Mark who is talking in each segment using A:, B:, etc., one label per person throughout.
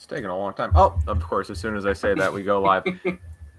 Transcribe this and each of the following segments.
A: It's taking a long time. Oh, of course, as soon as I say that, we go live.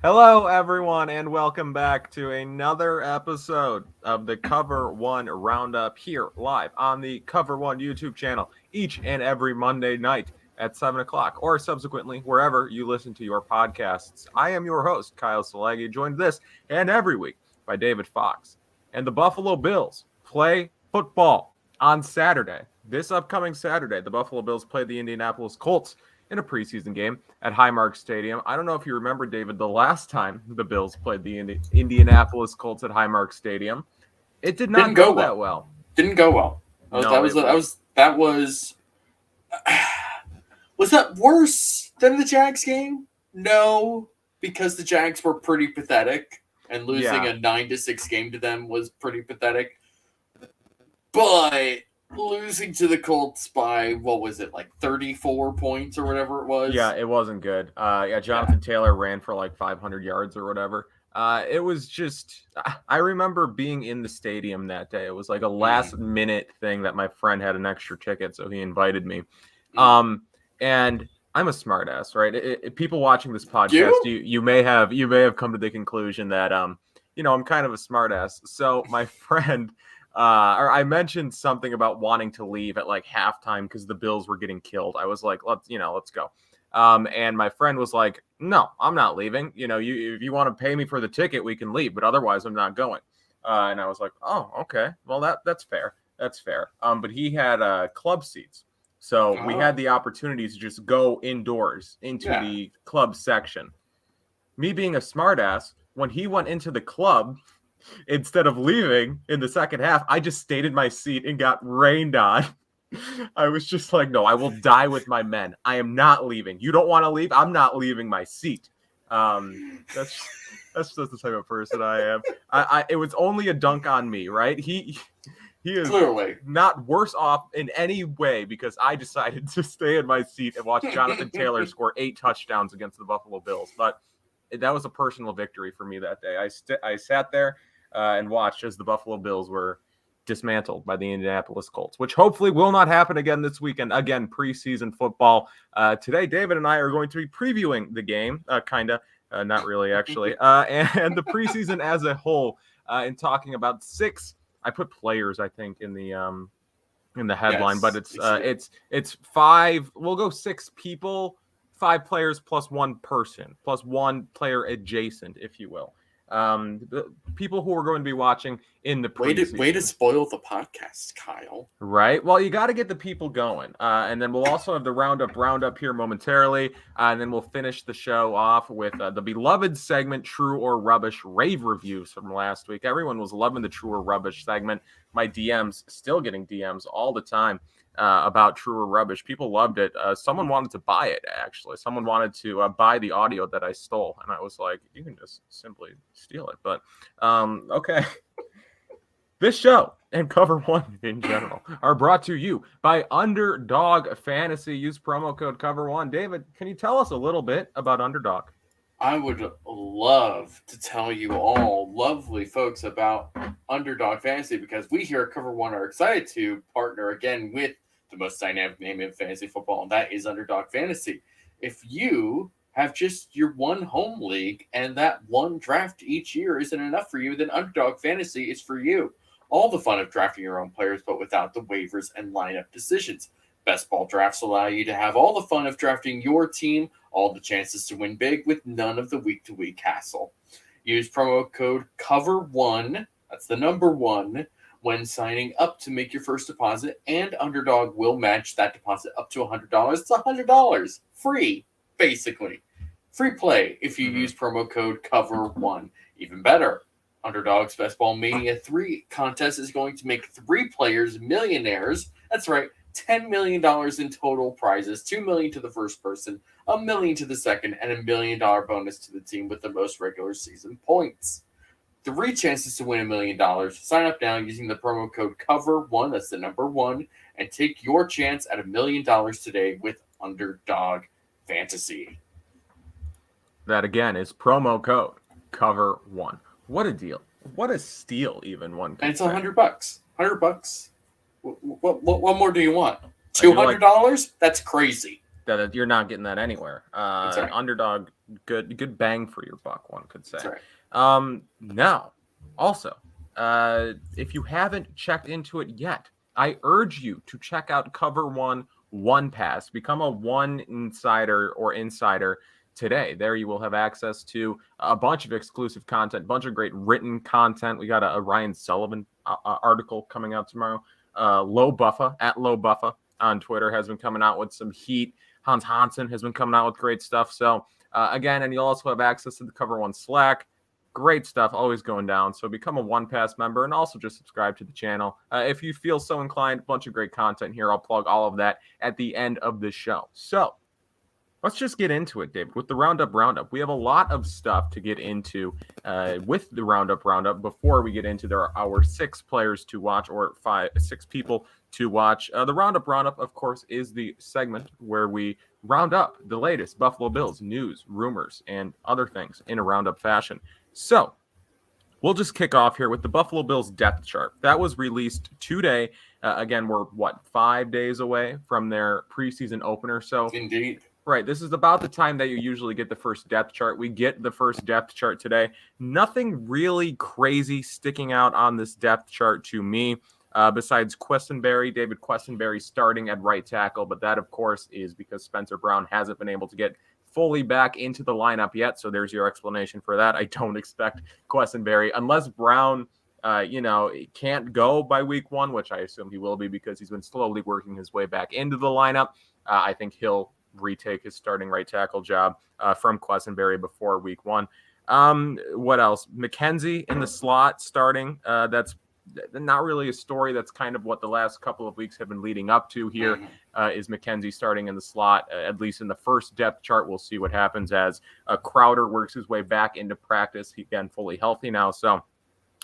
A: Hello, everyone, and welcome back to another episode of the Cover One Roundup here live on the Cover One YouTube channel each and every Monday night at 7 o'clock, or subsequently wherever you listen to your podcasts. I am your host, Kyle Salagi, joined this and every week by David Fox. And the Buffalo Bills play football on Saturday. This upcoming Saturday, the Buffalo Bills play the Indianapolis Colts in a preseason game at Highmark Stadium. I don't know if you remember, David, the last time the Bills played the Indianapolis Colts at Highmark Stadium, it did not go that well.
B: Didn't go well. Was that worse than the Jags game? No, because the Jags were pretty pathetic, and losing a 9-6 game to them was pretty pathetic. But losing to the Colts by, what was it, like 34 points or whatever it was?
A: Yeah, it wasn't good. Jonathan Taylor ran for like 500 yards or whatever. It was just, I remember being in the stadium that day. It was like a last minute thing that my friend had an extra ticket, so he invited me. And I'm a smartass, right? People watching this podcast, you may have come to the conclusion that, I'm kind of a smartass. So my friend, or I mentioned something about wanting to leave at like halftime because the Bills were getting killed. I was like, let's go. And my friend was like, no, I'm not leaving. If you want to pay me for the ticket, we can leave, but otherwise I'm not going. And I was like, oh, okay. Well, that's fair. That's fair. But he had club seats. So we had the opportunity to just go indoors into the club section. Me being a smartass, when he went into the club, instead of leaving in the second half, I just stayed in my seat and got rained on. I was just like, no, I will die with my men. I am not leaving. You don't want to leave? I'm not leaving my seat. That's just the type of person I am. It was only a dunk on me, right? He is clearly not worse off in any way because I decided to stay in my seat and watch Jonathan Taylor score 8 touchdowns against the Buffalo Bills. But that was a personal victory for me that day. I sat there and watched as the Buffalo Bills were dismantled by the Indianapolis Colts, which hopefully will not happen again this weekend. Again, preseason football. Today, David and I are going to be previewing the game, not really, actually, and the preseason as a whole, and talking about 6. I put players, I think, in the headline, but it's 5. We'll go 6 people, 5 players plus 1 person, plus 1 player adjacent, if you will. The people who are going to be watching in the preseason.
B: Way to spoil the podcast, Kyle.
A: Right. Well, you got to get the people going. And then we'll also have the roundup here momentarily. And then we'll finish the show off with the beloved segment, True or Rubbish rave reviews from last week. Everyone was loving the True or Rubbish segment. My DMs, still getting DMs all the time about True or Rubbish. People loved it. Someone wanted to buy it, actually. Someone wanted to buy the audio that I stole. And I was like, you can just simply steal it. But, okay. This show and Cover One in general are brought to you by Underdog Fantasy. Use promo code Cover1. David, can you tell us a little bit about Underdog?
B: I would love to tell you all lovely folks about Underdog Fantasy because we here at Cover One are excited to partner again with the most dynamic name in fantasy football, and that is Underdog Fantasy. If you have just your one home league and that one draft each year isn't enough for you, then Underdog Fantasy is for you. All the fun of drafting your own players, but without the waivers and lineup decisions. Best ball drafts allow you to have all the fun of drafting your team, all the chances to win big with none of the week-to-week hassle. Use promo code COVER1, that's the number 1, when signing up to make your first deposit, and Underdog will match that deposit up to $100. It's $100. Free, basically. Free play if you use promo code COVER1. Even better. Underdog's Best Ball Mania 3 contest is going to make 3 players millionaires. That's right, $10 million in total prizes, $2 million to the first person, $1 million to the second, and $1 million bonus to the team with the most regular season points. 3 chances to win $1 million. Sign up now using the promo code COVER1, that's the number 1, and take your chance at $1 million today with Underdog Fantasy.
A: That again is promo code COVER1. What a deal. What a steal, even one.
B: And it's $100. $100. What more do you want? $200? That's crazy.
A: that you're not getting that anywhere.
B: right.
A: Underdog, good bang for your buck, one could say.
B: That's right.
A: Now, also, if you haven't checked into it yet, I urge you to check out Cover One Pass. Become a One Insider or Insider today. There you will have access to a bunch of exclusive content, a bunch of great written content. We got a Ryan Sullivan article coming out tomorrow. Low Buffa on Twitter has been coming out with some heat. Hans Hansen has been coming out with great stuff. So again, and you'll also have access to the Cover One Slack. Great stuff, always going down. So become a One Pass member and also just subscribe to the channel. If you feel so inclined, a bunch of great content here. I'll plug all of that at the end of the show. So let's just get into it, David. With the Roundup, we have a lot of stuff to get into with the Roundup before we get into our 6 players to watch, or 6 people to watch. The Roundup, of course, is the segment where we round up the latest Buffalo Bills news, rumors, and other things in a Roundup fashion. So we'll just kick off here with the Buffalo Bills depth chart. That was released today. Again, we're, 5 days away from their preseason opener. So
B: Indeed.
A: Right. This is about the time that you usually get the first depth chart. We get the first depth chart today. Nothing really crazy sticking out on this depth chart to me, besides David Questenberry starting at right tackle. But that, of course, is because Spencer Brown hasn't been able to get fully back into the lineup yet. So there's your explanation for that. I don't expect Questenberry, unless Brown, can't go by week 1, which I assume he will be because he's been slowly working his way back into the lineup. I think he'll retake his starting right tackle job from Questenberry before week 1. What else? McKenzie in the slot starting. That's not really a story. That's kind of what the last couple of weeks have been leading up to here. Is McKenzie starting in the slot, at least in the first depth chart. We'll see what happens as Crowder works his way back into practice. He's again fully healthy now, so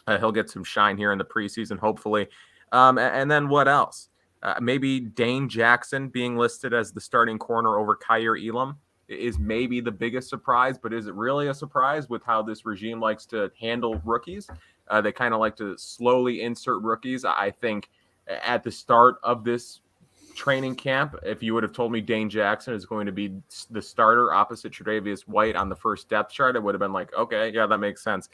A: he'll get some shine here in the preseason, hopefully. And then what else? Maybe Dane Jackson being listed as the starting corner over Kaiir Elam is maybe the biggest surprise, but is it really a surprise with how this regime likes to handle rookies? They kind of like to slowly insert rookies. I think at the start of this training camp, if you would have told me Dane Jackson is going to be the starter opposite Tre'Davious White on the first depth chart, it would have been like, okay, yeah, that makes sense.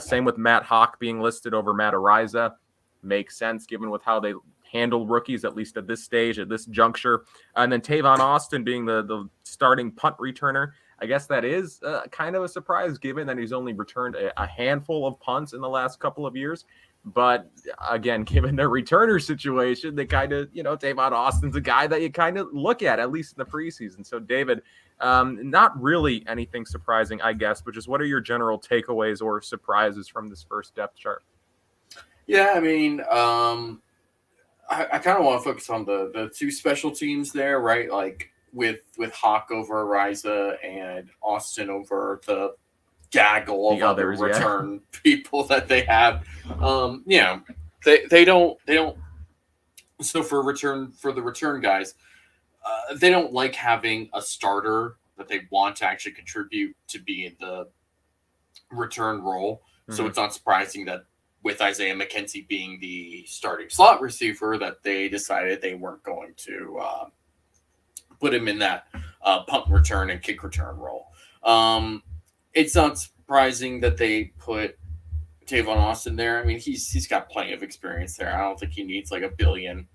A: Same with Matt Hawk being listed over Matt Ariza. Makes sense given with how they handle rookies, at least at this stage, at this juncture. And then Tavon Austin being the starting punt returner. I guess that is kind of a surprise given that he's only returned a handful of punts in the last couple of years. But again, given their returner situation, they kind of, Tavon Austin's a guy that you kind of look at least in the preseason. So David, not really anything surprising, I guess, but just what are your general takeaways or surprises from this first depth chart?
B: Yeah, I mean, I kind of want to focus on the 2 special teams there, right? Like with Hawk over Ariza and Austin over the gaggle of other return people that they have. They don't. So for the return guys, they don't like having a starter that they want to actually contribute to be in the return role. Mm-hmm. So it's not surprising that with Isaiah McKenzie being the starting slot receiver, that they decided they weren't going to put him in that punt return and kick return role. It's not surprising that they put Tavon Austin there. I mean, he's got plenty of experience there. I don't think he needs like a billion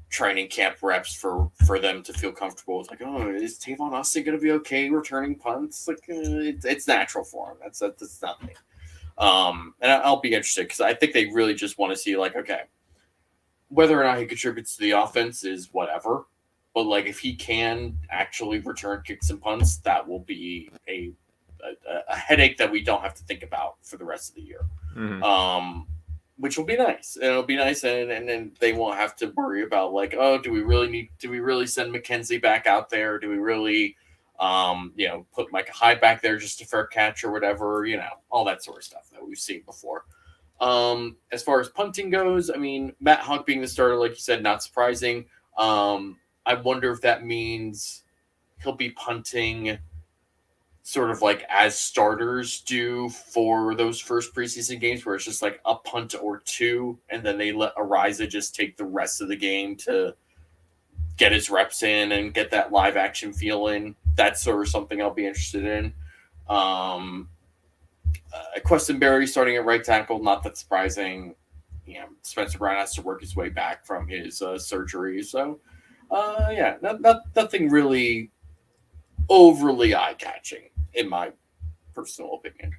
B: training camp reps for them to feel comfortable. It's like, oh, is Tavon Austin going to be okay returning punts? Like, it's natural for him. That's nothing. And I'll be interested because I think they really just want to see, like, okay, whether or not he contributes to the offense is whatever. But, like, if he can actually return kicks and punts, that will be a headache that we don't have to think about for the rest of the year. Mm-hmm. Which will be nice. And it'll be nice, and then they won't have to worry about, like, oh, do we really send McKenzie back out there? Do we really put Micah Hyde back there just to fair catch or whatever, all that sort of stuff that we've seen before. As far as punting goes, I mean, Matt Hawk being the starter, like you said, not surprising. I wonder if that means he'll be punting sort of like as starters do for those first preseason games where it's just like a punt or 2, and then they let Ariza just take the rest of the game to get his reps in and get that live action feel in. That's sort of something I'll be interested in. Questenberry starting at right tackle, not that surprising. Spencer Brown has to work his way back from his surgery. So, nothing really overly eye-catching, in my personal opinion.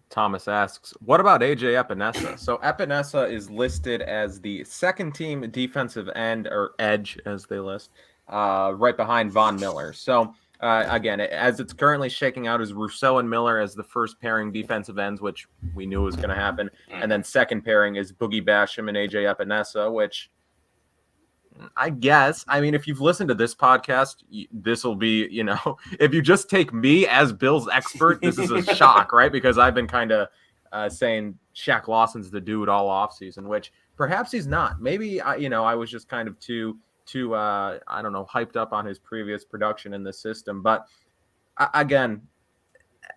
A: Thomas asks, what about AJ Epinesa? So Epinesa is listed as the second team defensive end, or edge as they list, right behind Von Miller. So again, as it's currently shaking out, is Rousseau and Miller as the first pairing defensive ends, which we knew was going to happen. And then second pairing is Boogie Basham and AJ Epinesa, which I guess, I mean, if you've listened to this podcast, this will be, if you just take me as Bill's expert, this is a shock, right? Because I've been kind of saying Shaq Lawson's the dude all offseason, which perhaps he's not. Maybe, I was just kind of too I don't know, hyped up on his previous production in the system. But again,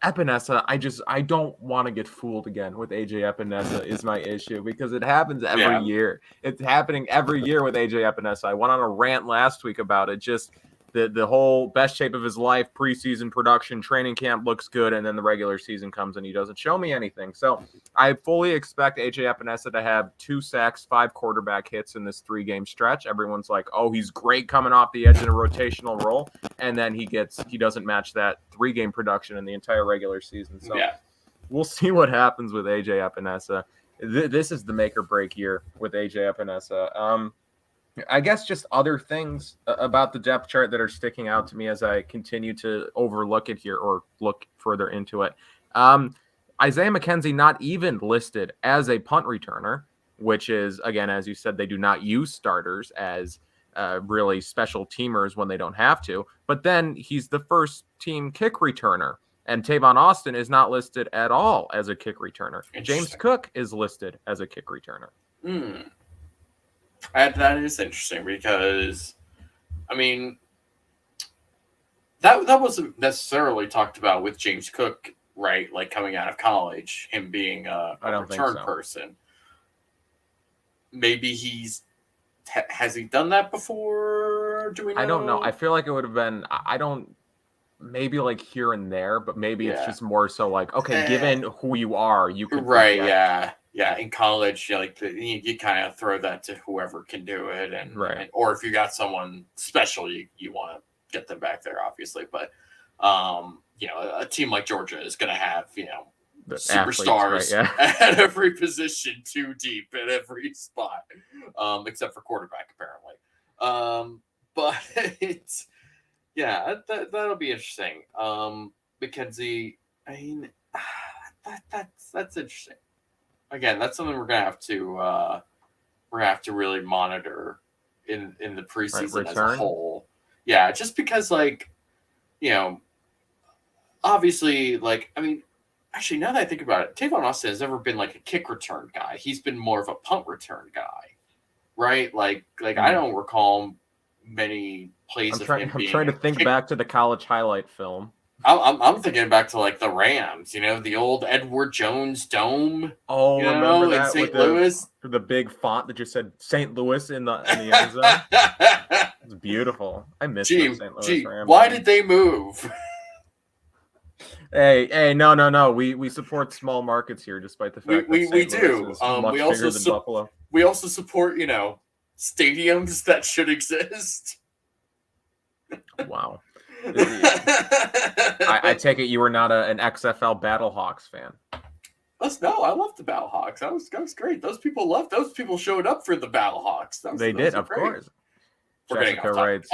A: Epinesa, I don't want to get fooled again with AJ Epinesa is my issue, because it happens every year. It's happening every year with AJ Epinesa. I went on a rant last week about it. Just the whole best shape of his life, preseason production, training camp looks good, and then the regular season comes and he doesn't show me anything. So I fully expect AJ Epinesa to have 2 sacks, 5 quarterback hits in this 3-game stretch. Everyone's like, oh, he's great coming off the edge in a rotational role, and then he doesn't match that 3-game production in the entire regular season. So we'll see what happens with AJ Epinesa. This is the make or break year with AJ Epinesa. I guess just other things about the depth chart that are sticking out to me as I continue to overlook it here or look further into it. Isaiah McKenzie not even listed as a punt returner, which is, again, as you said, they do not use starters as really special teamers when they don't have to. But then he's the first team kick returner. And Tavon Austin is not listed at all as a kick returner. James Cook is listed as a kick returner.
B: That is interesting, because, I mean, that wasn't necessarily talked about with James Cook, right? Like coming out of college, him being a return person. Maybe has he done that before? Do we know?
A: I don't know. I feel like it would have been, maybe like here and there, but maybe it's just more so like, okay, given who you are, you could.
B: Right, yeah. In college, you kind of throw that to whoever can do it, or if you got someone special, you want to get them back there, obviously. But a team like Georgia is going to have the superstars at every position, too deep at every spot, except for quarterback apparently. But it's that'll be interesting. McKenzie, I mean, that's interesting. Again, that's something we're gonna have to really monitor in the preseason as a whole. Yeah, just because obviously, actually, now that I think about it, Tavon Austin has never been like a kick return guy. He's been more of a punt return guy, right? I don't recall many plays of him being.
A: I'm trying to think back to the college highlight film.
B: I'm thinking back to the Rams, the old Edward Jones Dome.
A: Oh, remember that
B: in St. Louis?
A: The big font that just said St. Louis in the end zone. It's beautiful. I miss the St. Louis Rams.
B: Why did they move?
A: Hey, no. We support small markets here, despite the fact that
B: we do.
A: Is much bigger than Buffalo.
B: We also support, stadiums that should exist.
A: Wow. I take it you were not an XFL Battlehawks fan.
B: No, I love the Battlehawks. That was great. Those people showed up for the Battlehawks.
A: They did, of course. Jessica writes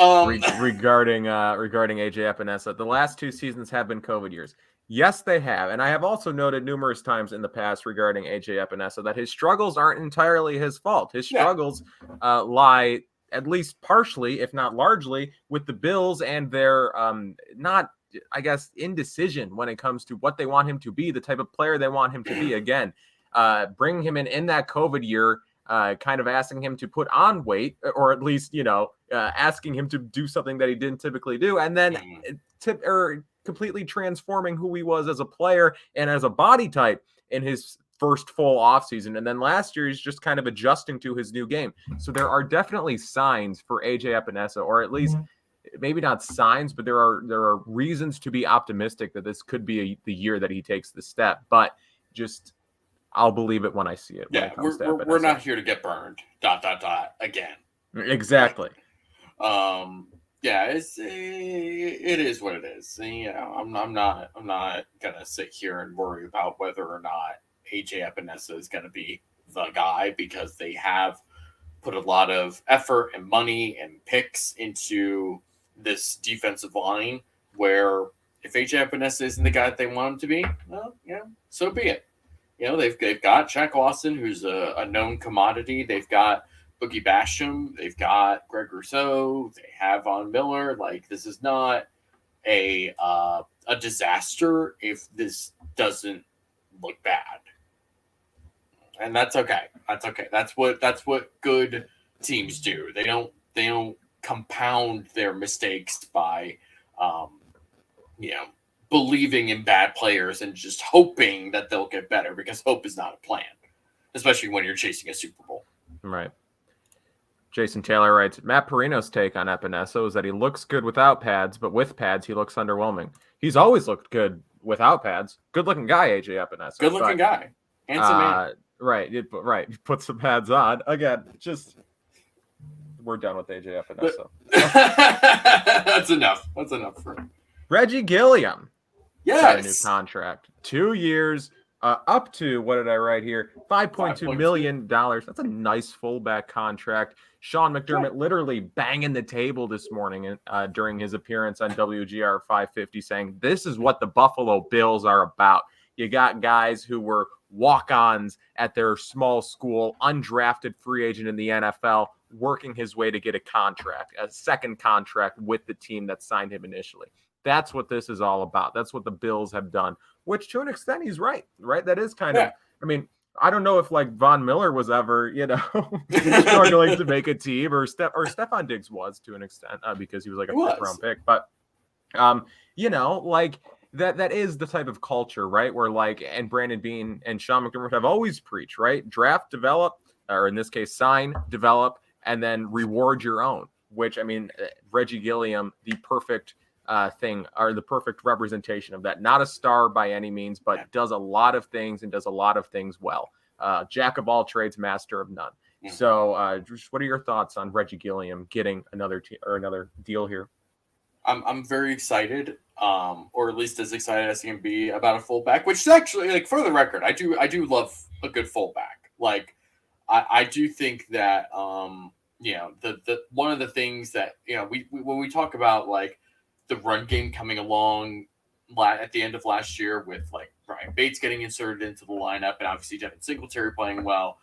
A: regarding AJ Epinesa, the last 2 seasons have been COVID years. Yes, they have. And I have also noted numerous times in the past regarding AJ Epinesa that his struggles aren't entirely his fault. His struggles lie at least partially, if not largely, with the Bills and their indecision when it comes to what they want him to be, the type of player they want him to be. Again, bringing him in that COVID year, kind of asking him to put on weight, or at least, asking him to do something that he didn't typically do, and then completely transforming who he was as a player and as a body type in his first full offseason. And then last year, he's just kind of adjusting to his new game. So there are definitely signs for AJ Epinesa, or at least maybe not signs, but there are reasons to be optimistic that this could be the year that he takes the step. But just I'll believe it when I see it.
B: Yeah, we're not here to get burned. ... Again.
A: Exactly.
B: Yeah, it is what it is. You know, I'm not gonna sit here and worry about whether or not AJ Epinesa is gonna be the guy, because they have put a lot of effort and money and picks into this defensive line, where if AJ Epinesa isn't the guy that they want him to be, well, you know, so be it. You know, they've got Jack Lawson, who's a known commodity. They've got Boogie Basham. They've got Greg Rousseau. They have Von Miller. Like, this is not a disaster if this doesn't look bad, and that's okay. That's okay. That's what good teams do. They don't compound their mistakes by, you know, believing in bad players and just hoping that they'll get better, because hope is not a plan, especially when you're chasing a Super Bowl.
A: Right. Jason Taylor writes, Matt Perino's take on Epinesa is that he looks good without pads, but with pads, he looks underwhelming. He's always looked good without pads. Good-looking guy, AJ Epinesa.
B: Good-looking guy. Handsome man.
A: Right. Right. Put some pads on. Again, just we're done with AJ Epinesa.
B: That's enough. That's enough for him.
A: Reggie Gilliam.
B: Yes.
A: Got a new contract. 2 years, up to, what did I write here? $5.2 million. That's a nice fullback contract. Sean McDermott literally banging the table this morning during his appearance on WGR 550, saying this is what the Buffalo Bills are about. You got guys who were walk-ons at their small school, undrafted free agent in the NFL, working his way to get a second contract with the team that signed him initially. That's what this is all about. That's what the Bills have done, which to an extent he's right? That is kind of, I mean, I don't know if like Von Miller was ever, you know, struggling to make a team, or Stephon Diggs was to an extent because he was like a fifth-round pick. But, you know, like that is the type of culture, right? Where like, and Brandon Beane and Sean McDermott have always preached, right? Draft, develop, or in this case, sign, develop, and then reward your own, which, I mean, Reggie Gilliam, the perfect thing, or the perfect representation of that. Not a star by any means, but does a lot of things and does a lot of things well. Jack of all trades, master of none. Mm-hmm. So just what are your thoughts on Reggie Gilliam getting another deal here?
B: I'm very excited, or at least as excited as he can be about a fullback, which is actually, like, for the record, I do love a good fullback. Like, I do think that, you know, the one of the things that, you know, we when we talk about like the run game coming along at the end of last year with like Brian Bates getting inserted into the lineup and obviously Devin Singletary playing well,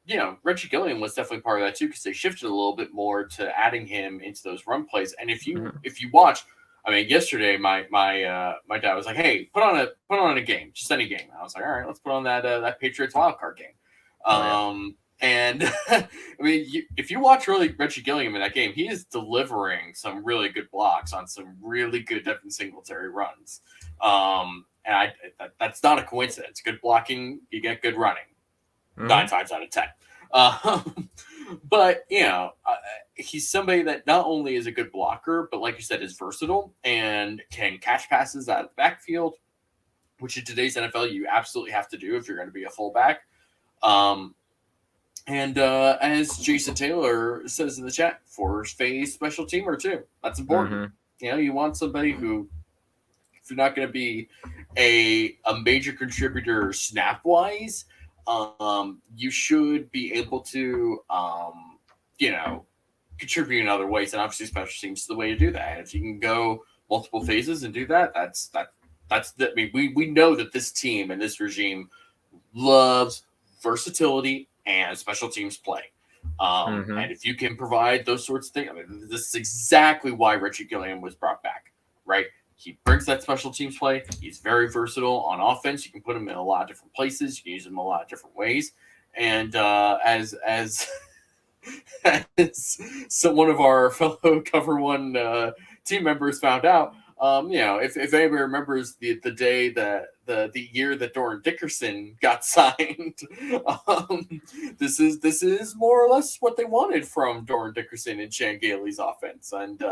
B: you know, Reggie Gilliam was definitely part of that too, because they shifted a little bit more to adding him into those run plays. And if you watch, I mean, yesterday my dad was like, "Hey, put on a game, just any game." And I was like, "All right, let's put on that Patriots wildcard game." And I mean, if you watch Reggie Gilliam in that game, he is delivering some really good blocks on some really good Devin Singletary runs. And that's not a coincidence. Good blocking, you get good running. 9 times out of 10. But, you know, he's somebody that not only is a good blocker, but like you said, is versatile and can catch passes out of the backfield, which in today's NFL you absolutely have to do if you're going to be a fullback. And as Jason Taylor says in the chat, first phase special teamer too. That's important. You know, you want somebody who, if you're not going to be a major contributor snap-wise, you should be able to, you know, contribute in other ways. And obviously special teams is the way to do that. And if you can go multiple phases and do that, that's I mean, we know that this team and this regime loves versatility and special teams play. And if you can provide those sorts of things, I mean, this is exactly why Reggie Gilliam was brought back, right? He brings that special teams play. He's very versatile on offense. You can put him in a lot of different places. You can use him a lot of different ways. And as so one of our fellow Cover One team members found out, If anybody remembers the day that the year that Doran Dickerson got signed, this is more or less what they wanted from Doran Dickerson and Chan Gailey's offense, and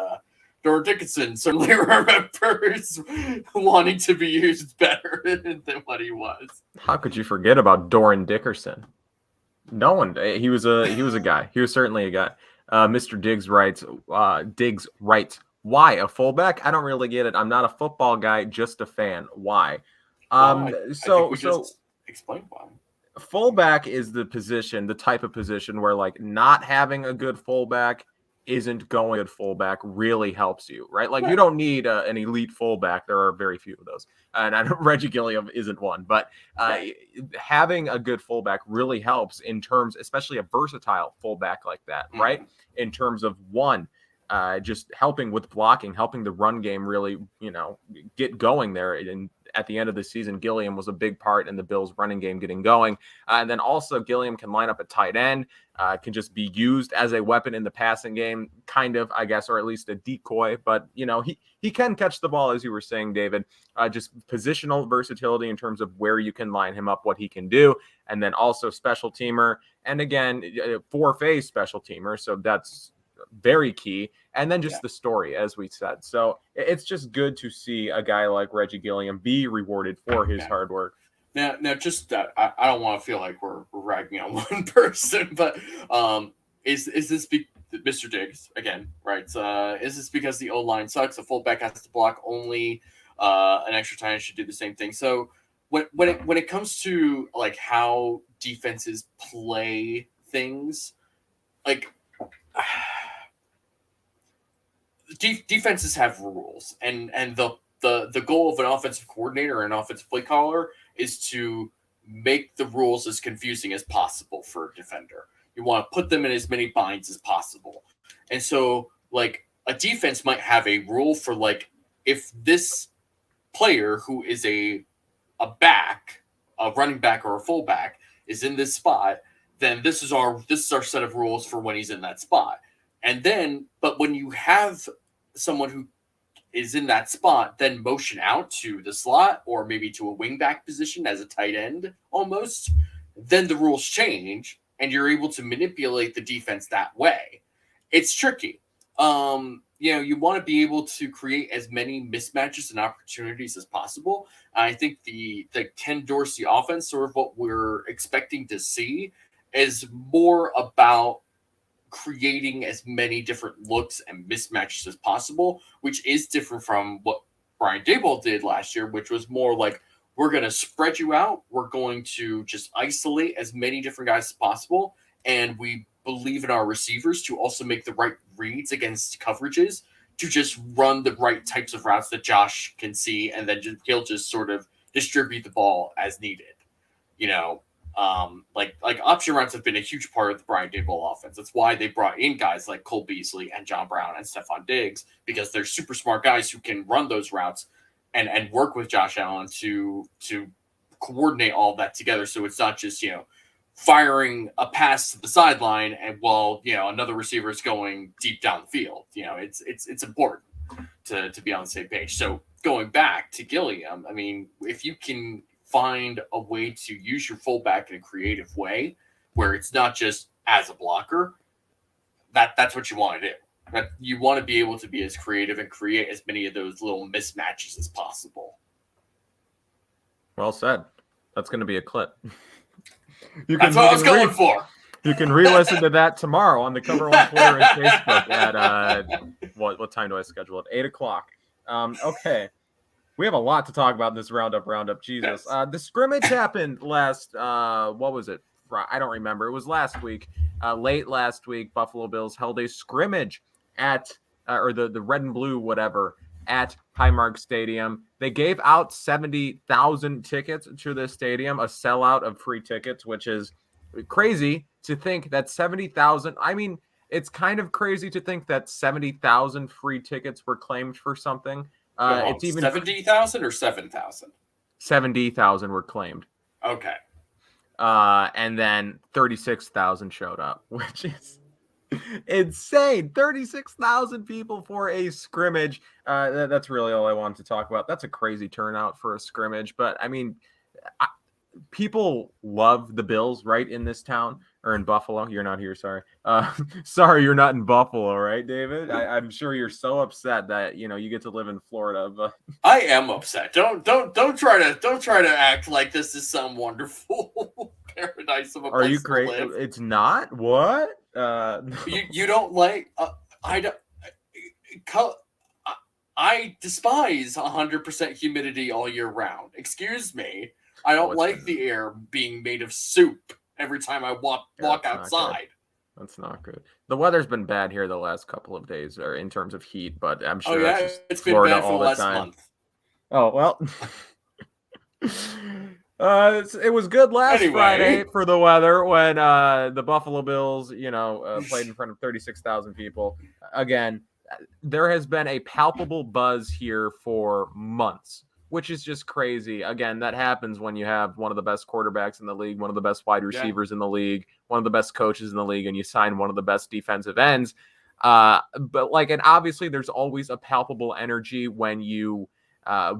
B: Doran Dickerson certainly remembers wanting to be used better than what he was.
A: How could you forget about Doran Dickerson? No one. He was a guy. He was certainly a guy. Mr. Diggs writes. Why a fullback? I don't really get it. I'm not a football guy, just a fan. Why?
B: I think we just explain why.
A: Fullback is the position, the type of position where like not having a good fullback isn't going at fullback really helps you, right? Like you don't need an elite fullback. There are very few of those. And I know Reggie Gilliam isn't one, but having a good fullback really helps in terms, especially a versatile fullback like that, right? In terms of just helping with blocking, helping the run game really, get going there. And at the end of the season, Gilliam was a big part in the Bills' running game getting going. And then also Gilliam can line up at tight end, can just be used as a weapon in the passing game, kind of, I guess, or at least a decoy. But, he can catch the ball, as you were saying, David. Just positional versatility in terms of where you can line him up, what he can do. And then also special teamer. And again, four-phase special teamer. So that's very key. And then just the story, as we said. So it's just good to see a guy like Reggie Gilliam be rewarded for his hard work.
B: Now, just I don't want to feel like we're ragging on one person, but is this Mr. Diggs again, right? Is this because the O-line sucks? A fullback has to block only. An extra tight end should do the same thing. So when it comes to like how defenses play things, like. Defenses have rules, and the goal of an offensive coordinator or an offensive play caller is to make the rules as confusing as possible for a defender. You want to put them in as many binds as possible. And so, like, a defense might have a rule for, like, if this player who is a running back or a fullback is in this spot, then this is our set of rules for when he's in that spot. And then, but when you have someone who is in that spot, then motion out to the slot or maybe to a wingback position as a tight end almost, then the rules change and you're able to manipulate the defense that way. It's tricky. You want to be able to create as many mismatches and opportunities as possible. I think the Ken Dorsey offense, sort of what we're expecting to see, is more about creating as many different looks and mismatches as possible, which is different from what Brian Daboll did last year, which was more like, we're going to spread you out. We're going to just isolate as many different guys as possible. And we believe in our receivers to also make the right reads against coverages to just run the right types of routes that Josh can see. And then he'll just sort of distribute the ball as needed, like option routes have been a huge part of the Brian Daboll offense. That's why they brought in guys like Cole Beasley and John Brown and Stephon Diggs, because they're super smart guys who can run those routes and work with Josh Allen to coordinate all of that together. So it's not just, firing a pass to the sideline and while, another receiver is going deep down the field. It's important to be on the same page. So going back to Gilliam, I mean, if you can find a way to use your fullback in a creative way where it's not just as a blocker, that's what you want to do. That you want to be able to be as creative and create as many of those little mismatches as possible.
A: Well said. That's going to be a clip.
B: That's what I was going for.
A: You can re-listen to that tomorrow on the Cover One Twitter and Facebook at what time do I schedule it? 8:00. Okay. We have a lot to talk about in this roundup. Jesus. Yes. The scrimmage happened last, what was it? I don't remember. It was last week. Late last week, Buffalo Bills held a scrimmage at, or the red and blue, whatever, at Highmark Stadium. They gave out 70,000 tickets to the stadium, a sellout of free tickets, which is crazy to think that 70,000. I mean, it's kind of crazy to think that 70,000 free tickets were claimed for something. It's even
B: 70,000 or 7,000.
A: 70,000 were claimed.
B: Okay.
A: And then 36,000 showed up, which is Insane. 36,000 people for a scrimmage. That's really all I wanted to talk about. That's a crazy turnout for a scrimmage. But I mean, people love the Bills, right, in this town or in Buffalo. You're not here, sorry. Sorry, you're not in Buffalo, right, David? I'm sure you're so upset that you get to live in Florida. But
B: I am upset. Don't try to act like this is some wonderful paradise of a place
A: are you
B: to
A: crazy?
B: live.
A: It's not. What?
B: You don't like? I don't. I despise 100% humidity all year round. Excuse me. I don't like the air being made of soup every time I walk outside.
A: That's not good. The weather's been bad here the last couple of days, or in terms of heat, but I'm sure that's just
B: it's
A: Florida
B: been bad for
A: all
B: the last
A: time.
B: month.
A: Oh well. It was good last Friday for the weather when the Buffalo Bills, played in front of 36,000 people. Again, there has been a palpable buzz here for months, which is just crazy. Again, that happens when you have one of the best quarterbacks in the league, one of the best wide receivers in the league, one of the best coaches in the league, and you sign one of the best defensive ends. And obviously there's always a palpable energy when you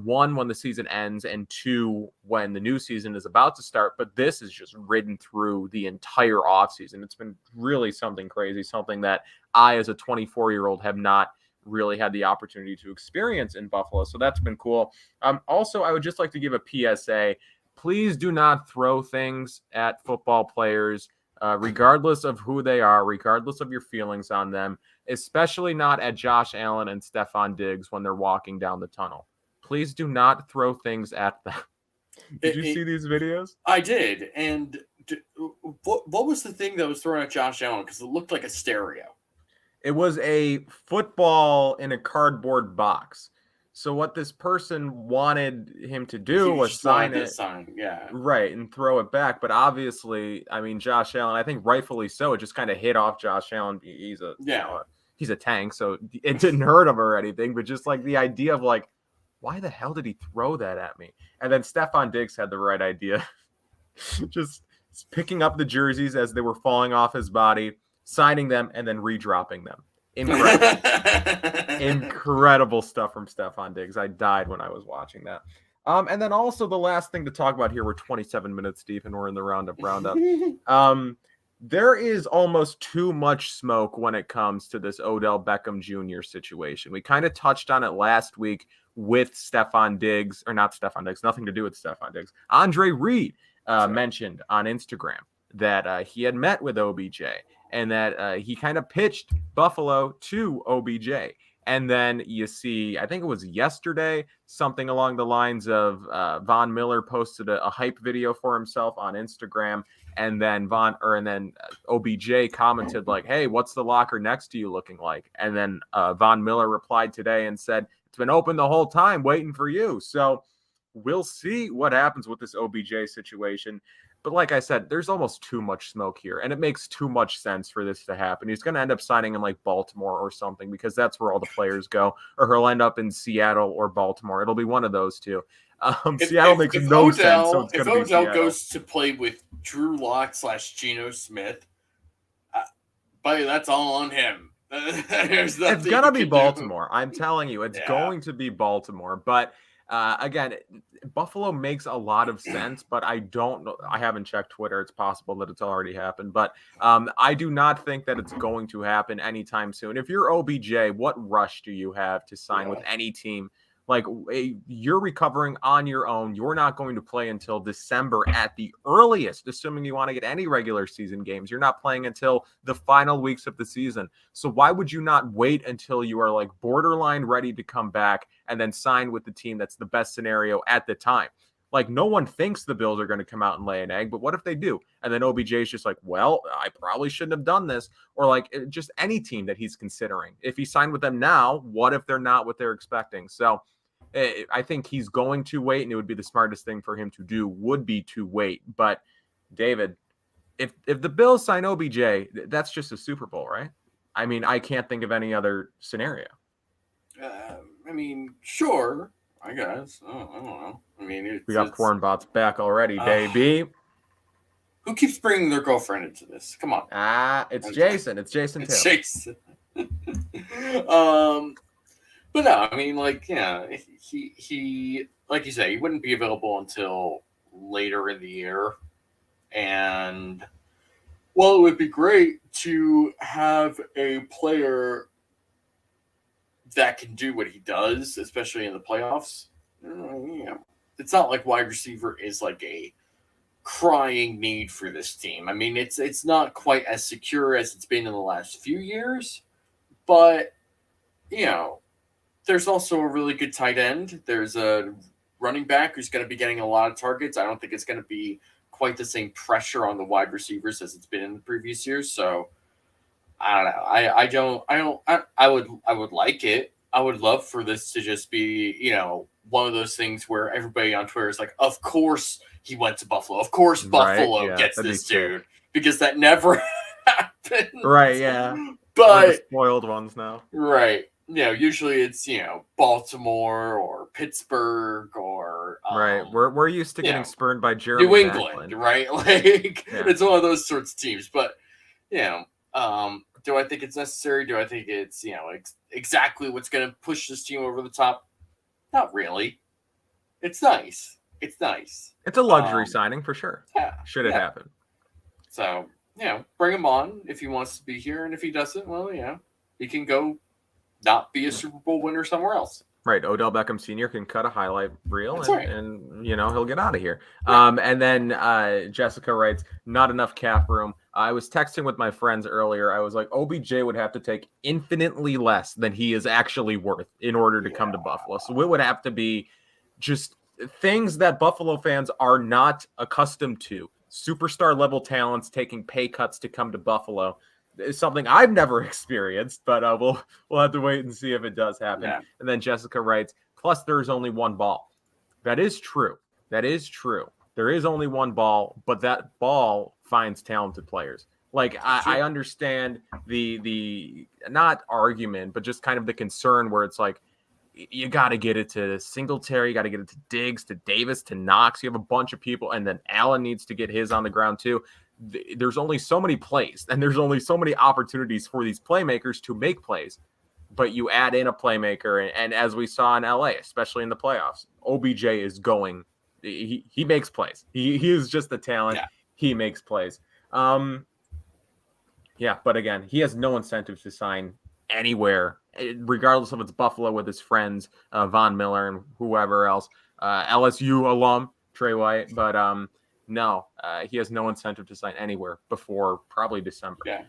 A: one, when the season ends, and two, when the new season is about to start. But this is just ridden through the entire offseason. It's been really something crazy, something that I, as a 24-year-old, have not really had the opportunity to experience in Buffalo. So that's been cool. Also, I would just like to give a PSA. Please do not throw things at football players, regardless of who they are, regardless of your feelings on them, especially not at Josh Allen and Stefon Diggs when they're walking down the tunnel. Please do not throw things at them. Did you see these videos?
B: I did. And what was the thing that was thrown at Josh Allen? Because it looked like a stereo.
A: It was a football in a cardboard box. So what this person wanted him to do was sign it. Right, and throw it back. But obviously, I mean, Josh Allen, I think rightfully so, it just kind of hit off Josh Allen. He's a tank, so it didn't hurt him or anything. But just like the idea of like, why the hell did he throw that at me? And then Stefon Diggs had the right idea. Just picking up the jerseys as they were falling off his body, signing them, and then redropping them. Incredible. Incredible stuff from Stefon Diggs. I died when I was watching that. And then also the last thing to talk about here, we're 27 minutes deep and we're in the Roundup. There is almost too much smoke when it comes to this Odell Beckham Jr. situation. We kind of touched on it last week with Stefon Diggs, or not Stefon Diggs, nothing to do with Stefon Diggs. Andre Reed mentioned on Instagram that he had met with OBJ and that he kind of pitched Buffalo to OBJ. And then you see, I think it was yesterday, something along the lines of Von Miller posted a hype video for himself on Instagram. And then OBJ commented like, "Hey, what's the locker next to you looking like?" And then Von Miller replied today and said, "It's been open the whole time waiting for you." So we'll see what happens with this OBJ situation. But like I said, there's almost too much smoke here, and it makes too much sense for this to happen. He's going to end up signing in like Baltimore or something because that's where all the players go, or he'll end up in Seattle or Baltimore. It'll be one of those two. Seattle makes no sense. So it's
B: if Odell goes to play with Drew Lock / Geno Smith, buddy, that's all on him.
A: It's going to be Baltimore. I'm telling you, it's going to be Baltimore. But again, Buffalo makes a lot of sense, but I don't know. I haven't checked Twitter. It's possible that it's already happened, but I do not think that it's going to happen anytime soon. If you're OBJ, what rush do you have to sign with any team? Like, you're recovering on your own. You're not going to play until December at the earliest, assuming you want to get any regular season games. You're not playing until the final weeks of the season. So why would you not wait until you are like borderline ready to come back and then sign with the team that's the best scenario at the time? Like, no one thinks the Bills are going to come out and lay an egg, but what if they do? And then OBJ is just like, well, I probably shouldn't have done this. Or like just any team that he's considering. If he signed with them now, what if they're not what they're expecting? So I think he's going to wait, and it would be the smartest thing for him to do would be to wait. But David, if the Bills sign OBJ, that's just a Super Bowl, right? I mean, I can't think of any other scenario.
B: I mean, sure, I guess. I don't know. I mean,
A: we got Pornbot's back already, baby.
B: Who keeps bringing their girlfriend into this? Come on.
A: It's Jason. It's Jason Taylor.
B: Jason. But no, I mean, like, yeah, he like you say, he wouldn't be available until later in the year. And while it would be great to have a player that can do what he does, especially in the playoffs, it's not like wide receiver is like a crying need for this team. I mean, it's not quite as secure as it's been in the last few years, but there's also a really good tight end. There's a running back who's going to be getting a lot of targets. I don't think it's going to be quite the same pressure on the wide receivers as it's been in the previous years. So I don't know. I would like it. I would love for this to just be, one of those things where everybody on Twitter is like, of course he went to Buffalo. Of course Buffalo gets this dude, because that never happens.
A: Right, yeah.
B: But
A: we're the spoiled ones now.
B: Right. Usually it's, Baltimore or Pittsburgh or
A: right. We're used to getting spurned by Jeremy
B: New England,
A: Macklin.
B: right? Like it's one of those sorts of teams. But do I think it's necessary? Do I think it's exactly what's going to push this team over the top? Not really. It's nice. It's nice.
A: It's a luxury signing for sure.
B: Yeah.
A: Should it happen?
B: So bring him on if he wants to be here, and if he doesn't, well, he can go not be a Super Bowl winner somewhere else.
A: Right. Odell Beckham Sr. can cut a highlight reel and he'll get out of here.
B: Right.
A: And then Jessica writes, not enough cap room. I was texting with my friends earlier. I was like, OBJ would have to take infinitely less than he is actually worth in order to come to Buffalo. So it would have to be just things that Buffalo fans are not accustomed to. Superstar level talents taking pay cuts to come to Buffalo. It's something I've never experienced, but we'll have to wait and see if it does happen.
B: Yeah.
A: And then Jessica writes, plus there's only one ball. That is true. There is only one ball, but that ball finds talented players. Like I understand the not argument, but just kind of the concern where it's like, you got to get it to Singletary, you got to get it to Diggs, to Davis, to Knox. You have a bunch of people, and then Allen needs to get his on the ground too. There's only so many plays, and there's only so many opportunities for these playmakers to make plays. But you add in a playmaker, and as we saw in LA, especially in the playoffs, OBJ is going. He makes plays. He is just a talent.
B: Yeah.
A: He makes plays. But again, he has no incentive to sign anywhere, regardless of it's Buffalo with his friends, Von Miller and whoever else, LSU alum Trey White. But no, he has no incentive to sign anywhere before probably December.
B: Yeah.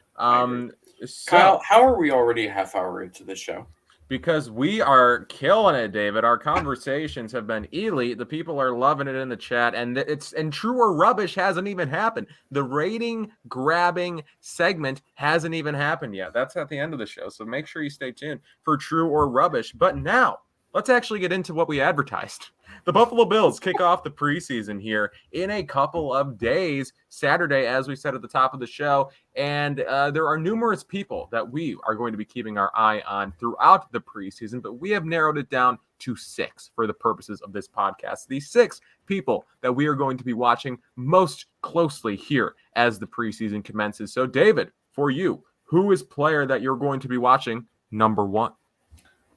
A: So,
B: Kyle, how are we already a half hour into this show?
A: Because we are killing it, David. Our conversations have been elite. The people are loving it in the chat, and true or rubbish hasn't even happened. The rating grabbing segment hasn't even happened yet. That's at the end of the show, so make sure you stay tuned for true or rubbish. But now, let's actually get into what we advertised. The Buffalo Bills kick off the preseason here in a couple of days, Saturday, as we said at the top of the show. And there are numerous people that we are going to be keeping our eye on throughout the preseason, but we have narrowed it down to 6 for the purposes of this podcast. These 6 people that we are going to be watching most closely here as the preseason commences. So, David, for you, who is player that you're going to be watching number 1?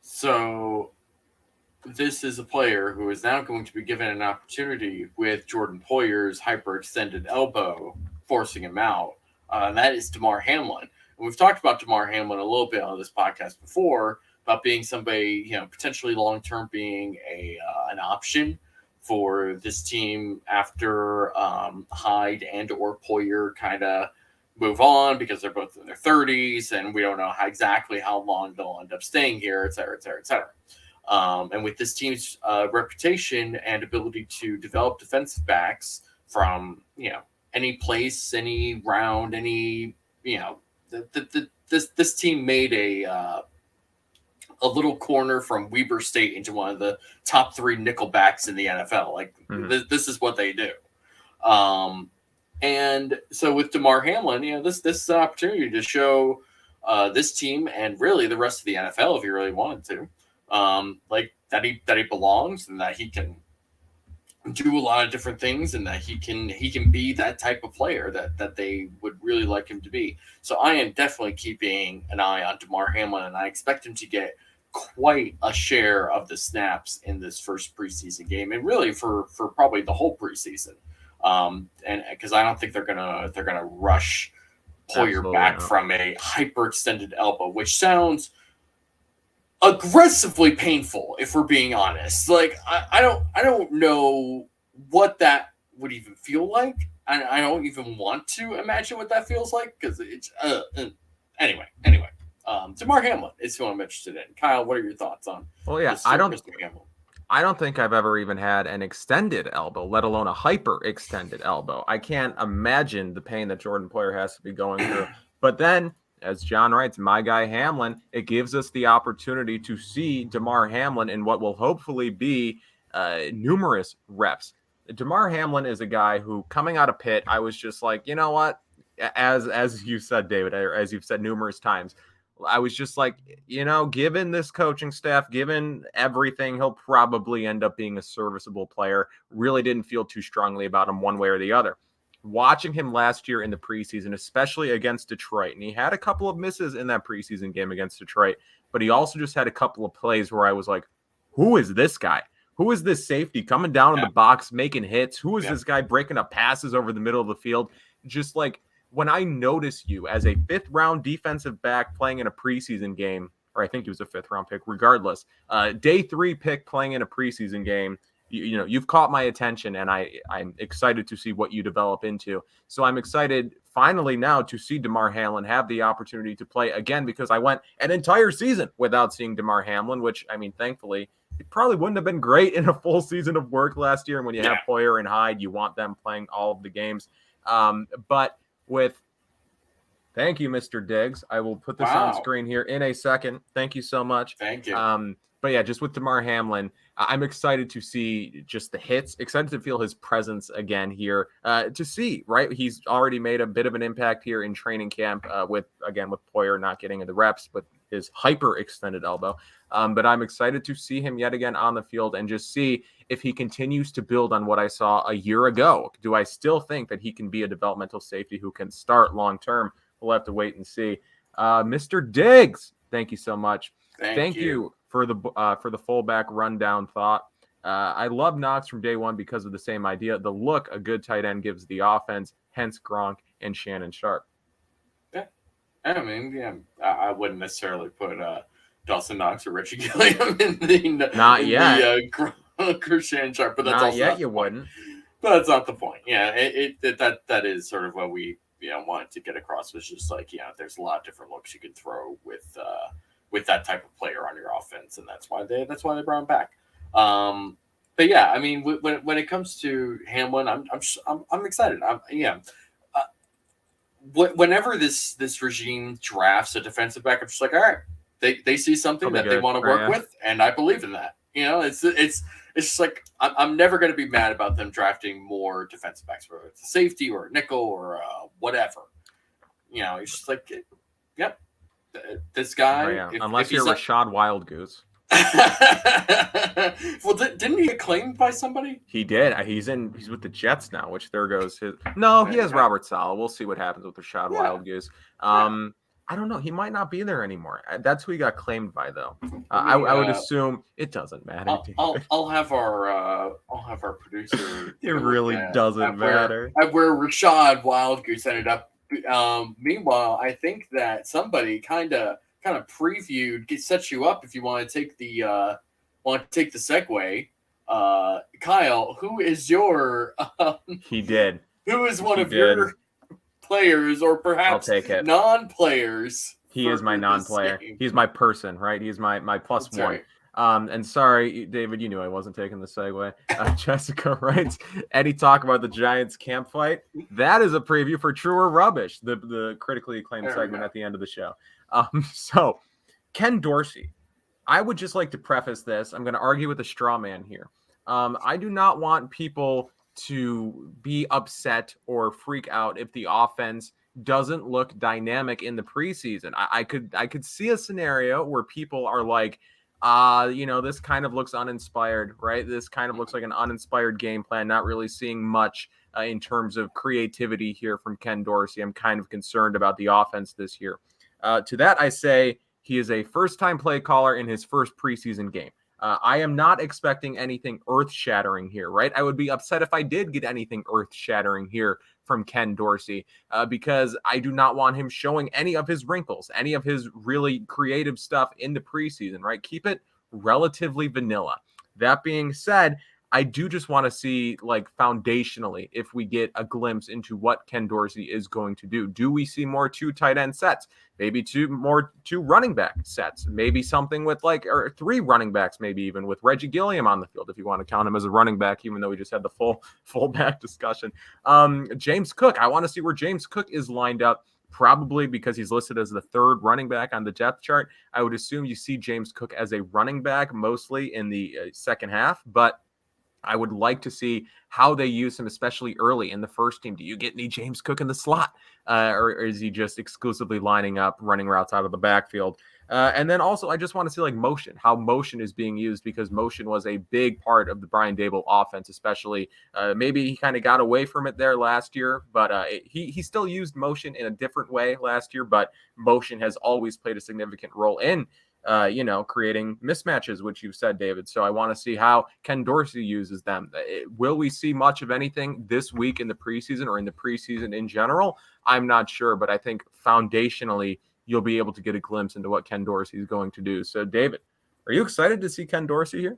B: So this is a player who is now going to be given an opportunity with Jordan Poyer's hyperextended elbow forcing him out. And that is Damar Hamlin. And we've talked about Damar Hamlin a little bit on this podcast before about being somebody, potentially long-term being an option for this team after Hyde and or Poyer kind of move on because they're both in their 30s and we don't know exactly how long they'll end up staying here, et cetera, et cetera, et cetera. And with this team's reputation and ability to develop defensive backs from, any place, any round, any, this team made a little corner from Weber State into one of the top 3 nickel backs in the NFL. Like this is what they do. And so with Damar Hamlin, this is an opportunity to show this team and really the rest of the NFL, if you really wanted to, that he belongs and that he can do a lot of different things, and that he can be that type of player that they would really like him to be. So I am definitely keeping an eye on Damar Hamlin, and I expect him to get quite a share of the snaps in this first preseason game, and really for probably the whole preseason. And because I don't think they're gonna rush Poyer back from a hyperextended elbow, which sounds aggressively painful, if we're being honest. Like I don't know what that would even feel like. I don't even want to imagine what that feels like, because it's anyway. Damar Hamlin is who I'm interested in. Kyle, what are your thoughts on?
A: Well, yeah, I don't think I've ever even had an extended elbow, let alone a hyper extended elbow. I can't imagine the pain that Jordan Poyer has to be going through. But then, as John writes, my guy Hamlin, it gives us the opportunity to see Damar Hamlin in what will hopefully be numerous reps. Damar Hamlin is a guy who, coming out of Pitt, I was just like, you know what? As you said, David, or as you've said numerous times, I was just like, you know, given this coaching staff, given everything, he'll probably end up being a serviceable player. Really didn't feel too strongly about him one way or the other. Watching him last year in the preseason, especially against Detroit, and he had a couple of misses in that preseason game against Detroit, but he also just had a couple of plays where I was like, who is this guy? Who is this safety coming down in the box, making hits? Who is this guy breaking up passes over the middle of the field? Just like, when I notice you as a 5th-round defensive back playing in a preseason game, or I think he was a 5th-round pick, regardless, day 3 pick playing in a preseason game, you know, you've caught my attention, and I'm excited to see what you develop into. So I'm excited finally now to see Damar Hamlin have the opportunity to play again, because I went an entire season without seeing Damar Hamlin, which, I mean, thankfully, it probably wouldn't have been great in a full season of work last year. And when you have Poyer and Hyde, you want them playing all of the games. But thank you, Mr. Diggs. I will put this on screen here in a second. Thank you so much.
B: Thank you.
A: But yeah, just with Damar Hamlin, I'm excited to see just the hits, excited to feel his presence again here, to see, right? He's already made a bit of an impact here in training camp with Poyer not getting the reps, but his hyper extended elbow. But I'm excited to see him yet again on the field and just see if he continues to build on what I saw a year ago. Do I still think that he can be a developmental safety who can start long-term? We'll have to wait and see. Mr. Diggs, thank you so much. Thank you for the fullback rundown thought. I love Knox from day one because of the same idea. The look a good tight end gives the offense, hence Gronk and Shannon Sharp.
B: Yeah. I mean, I wouldn't necessarily put Dawson Knox or Reggie Gilliam in the Gronk or Shannon Sharp, but that's
A: not yet. You wouldn't.
B: But that's not the point. Yeah, that is sort of what we wanted to get across, was just like, there's a lot of different looks you can throw with that type of player on your offense, and that's why they brought him back. But yeah, I mean, when it comes to Hamlin, I'm excited. Whenever this regime drafts a defensive back, I'm just like, all right, they see something that they want to work with, and I believe in that. It's just like, I'm never going to be mad about them drafting more defensive backs, whether it's a safety or a nickel or whatever. It's just like, yep, this guy.
A: Unless you're Rashad Wildgoose.
B: Well, didn't he get claimed by somebody?
A: He did. He's with the Jets now, which there goes his. No, he has Robert Saleh. We'll see what happens with Rashad Wildgoose. I don't know. He might not be there anymore. That's who he got claimed by, though. I would assume it doesn't matter.
B: I'll have our producer.
A: It really doesn't matter.
B: Where Rashad Wildgoose ended up. Meanwhile, I think that somebody kind of previewed, sets you up if you want to take the segue. Kyle, who is your?
A: He did.
B: Who is one of your players, or perhaps non-players?
A: He is my non-player. He's my person, right? He's my plus one.
B: Right.
A: And sorry, David, you knew I wasn't taking the segue. Jessica writes, any talk about the Giants camp fight? That is a preview for True or Rubbish, the critically acclaimed segment at the end of the show. So Ken Dorsey, I would just like to preface this. I'm going to argue with a straw man here. I do not want people to be upset or freak out if the offense doesn't look dynamic in the preseason. I could see a scenario where people are like, this kind of looks uninspired, right? This kind of looks like an uninspired game plan, not really seeing much in terms of creativity here from Ken Dorsey. I'm kind of concerned about the offense this year. To that, I say he is a first-time play caller in his first preseason game. I am not expecting anything earth-shattering here, right? I would be upset if I did get anything earth-shattering here from Ken Dorsey because I do not want him showing any of his wrinkles, any of his really creative stuff in the preseason, right? Keep it relatively vanilla. That being said, I do just want to see, like, foundationally, if we get a glimpse into what Ken Dorsey is going to do. Do we see more 2 tight end sets? Maybe 2 running back sets? Maybe something with or 3 running backs, maybe even with Reggie Gilliam on the field, if you want to count him as a running back, even though we just had the full back discussion. James Cook, I want to see where James Cook is lined up. Probably because he's listed as the 3rd running back on the depth chart. I would assume you see James Cook as a running back mostly in the second half, but I would like to see how they use him, especially early in the first team. Do you get any James Cook in the slot? Or is he just exclusively lining up, running routes out of the backfield? And then also, I just want to see motion, how motion is being used, because motion was a big part of the Brian Daboll offense, especially. Maybe he kind of got away from it there last year, but he still used motion in a different way last year, but motion has always played a significant role in creating mismatches, which you've said, David. So I want to see how Ken Dorsey uses them. Will we see much of anything this week in the preseason or in the preseason in general? I'm not sure, but I think foundationally, you'll be able to get a glimpse into what Ken Dorsey is going to do. So, David, are you excited to see Ken Dorsey here?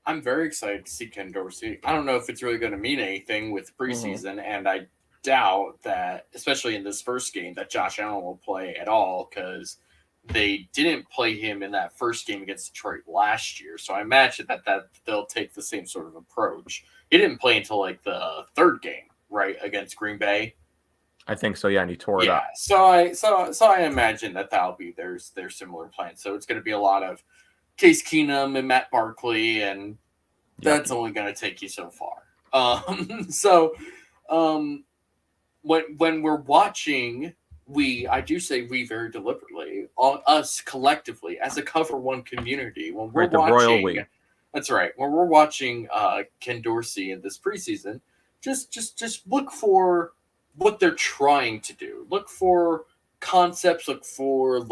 B: I'm very excited to see Ken Dorsey. I don't know if it's really going to mean anything with preseason, and I doubt that, especially in this first game, that Josh Allen will play at all, because they didn't play him in that first game against Detroit last year. So I imagine that they'll take the same sort of approach. He didn't play until the 3rd game, right, against Green Bay.
A: I think so, yeah, and he tore it up.
B: So I imagine that'll be their similar plan. So it's going to be a lot of Case Keenum and Matt Barkley, and that's only going to take you so far. When we're watching, I do say we very deliberately, us collectively as a Cover One community, when we're watching,
A: royal we.
B: That's right. When we're watching Ken Dorsey in this preseason, just look for what they're trying to do. Look for concepts. Look for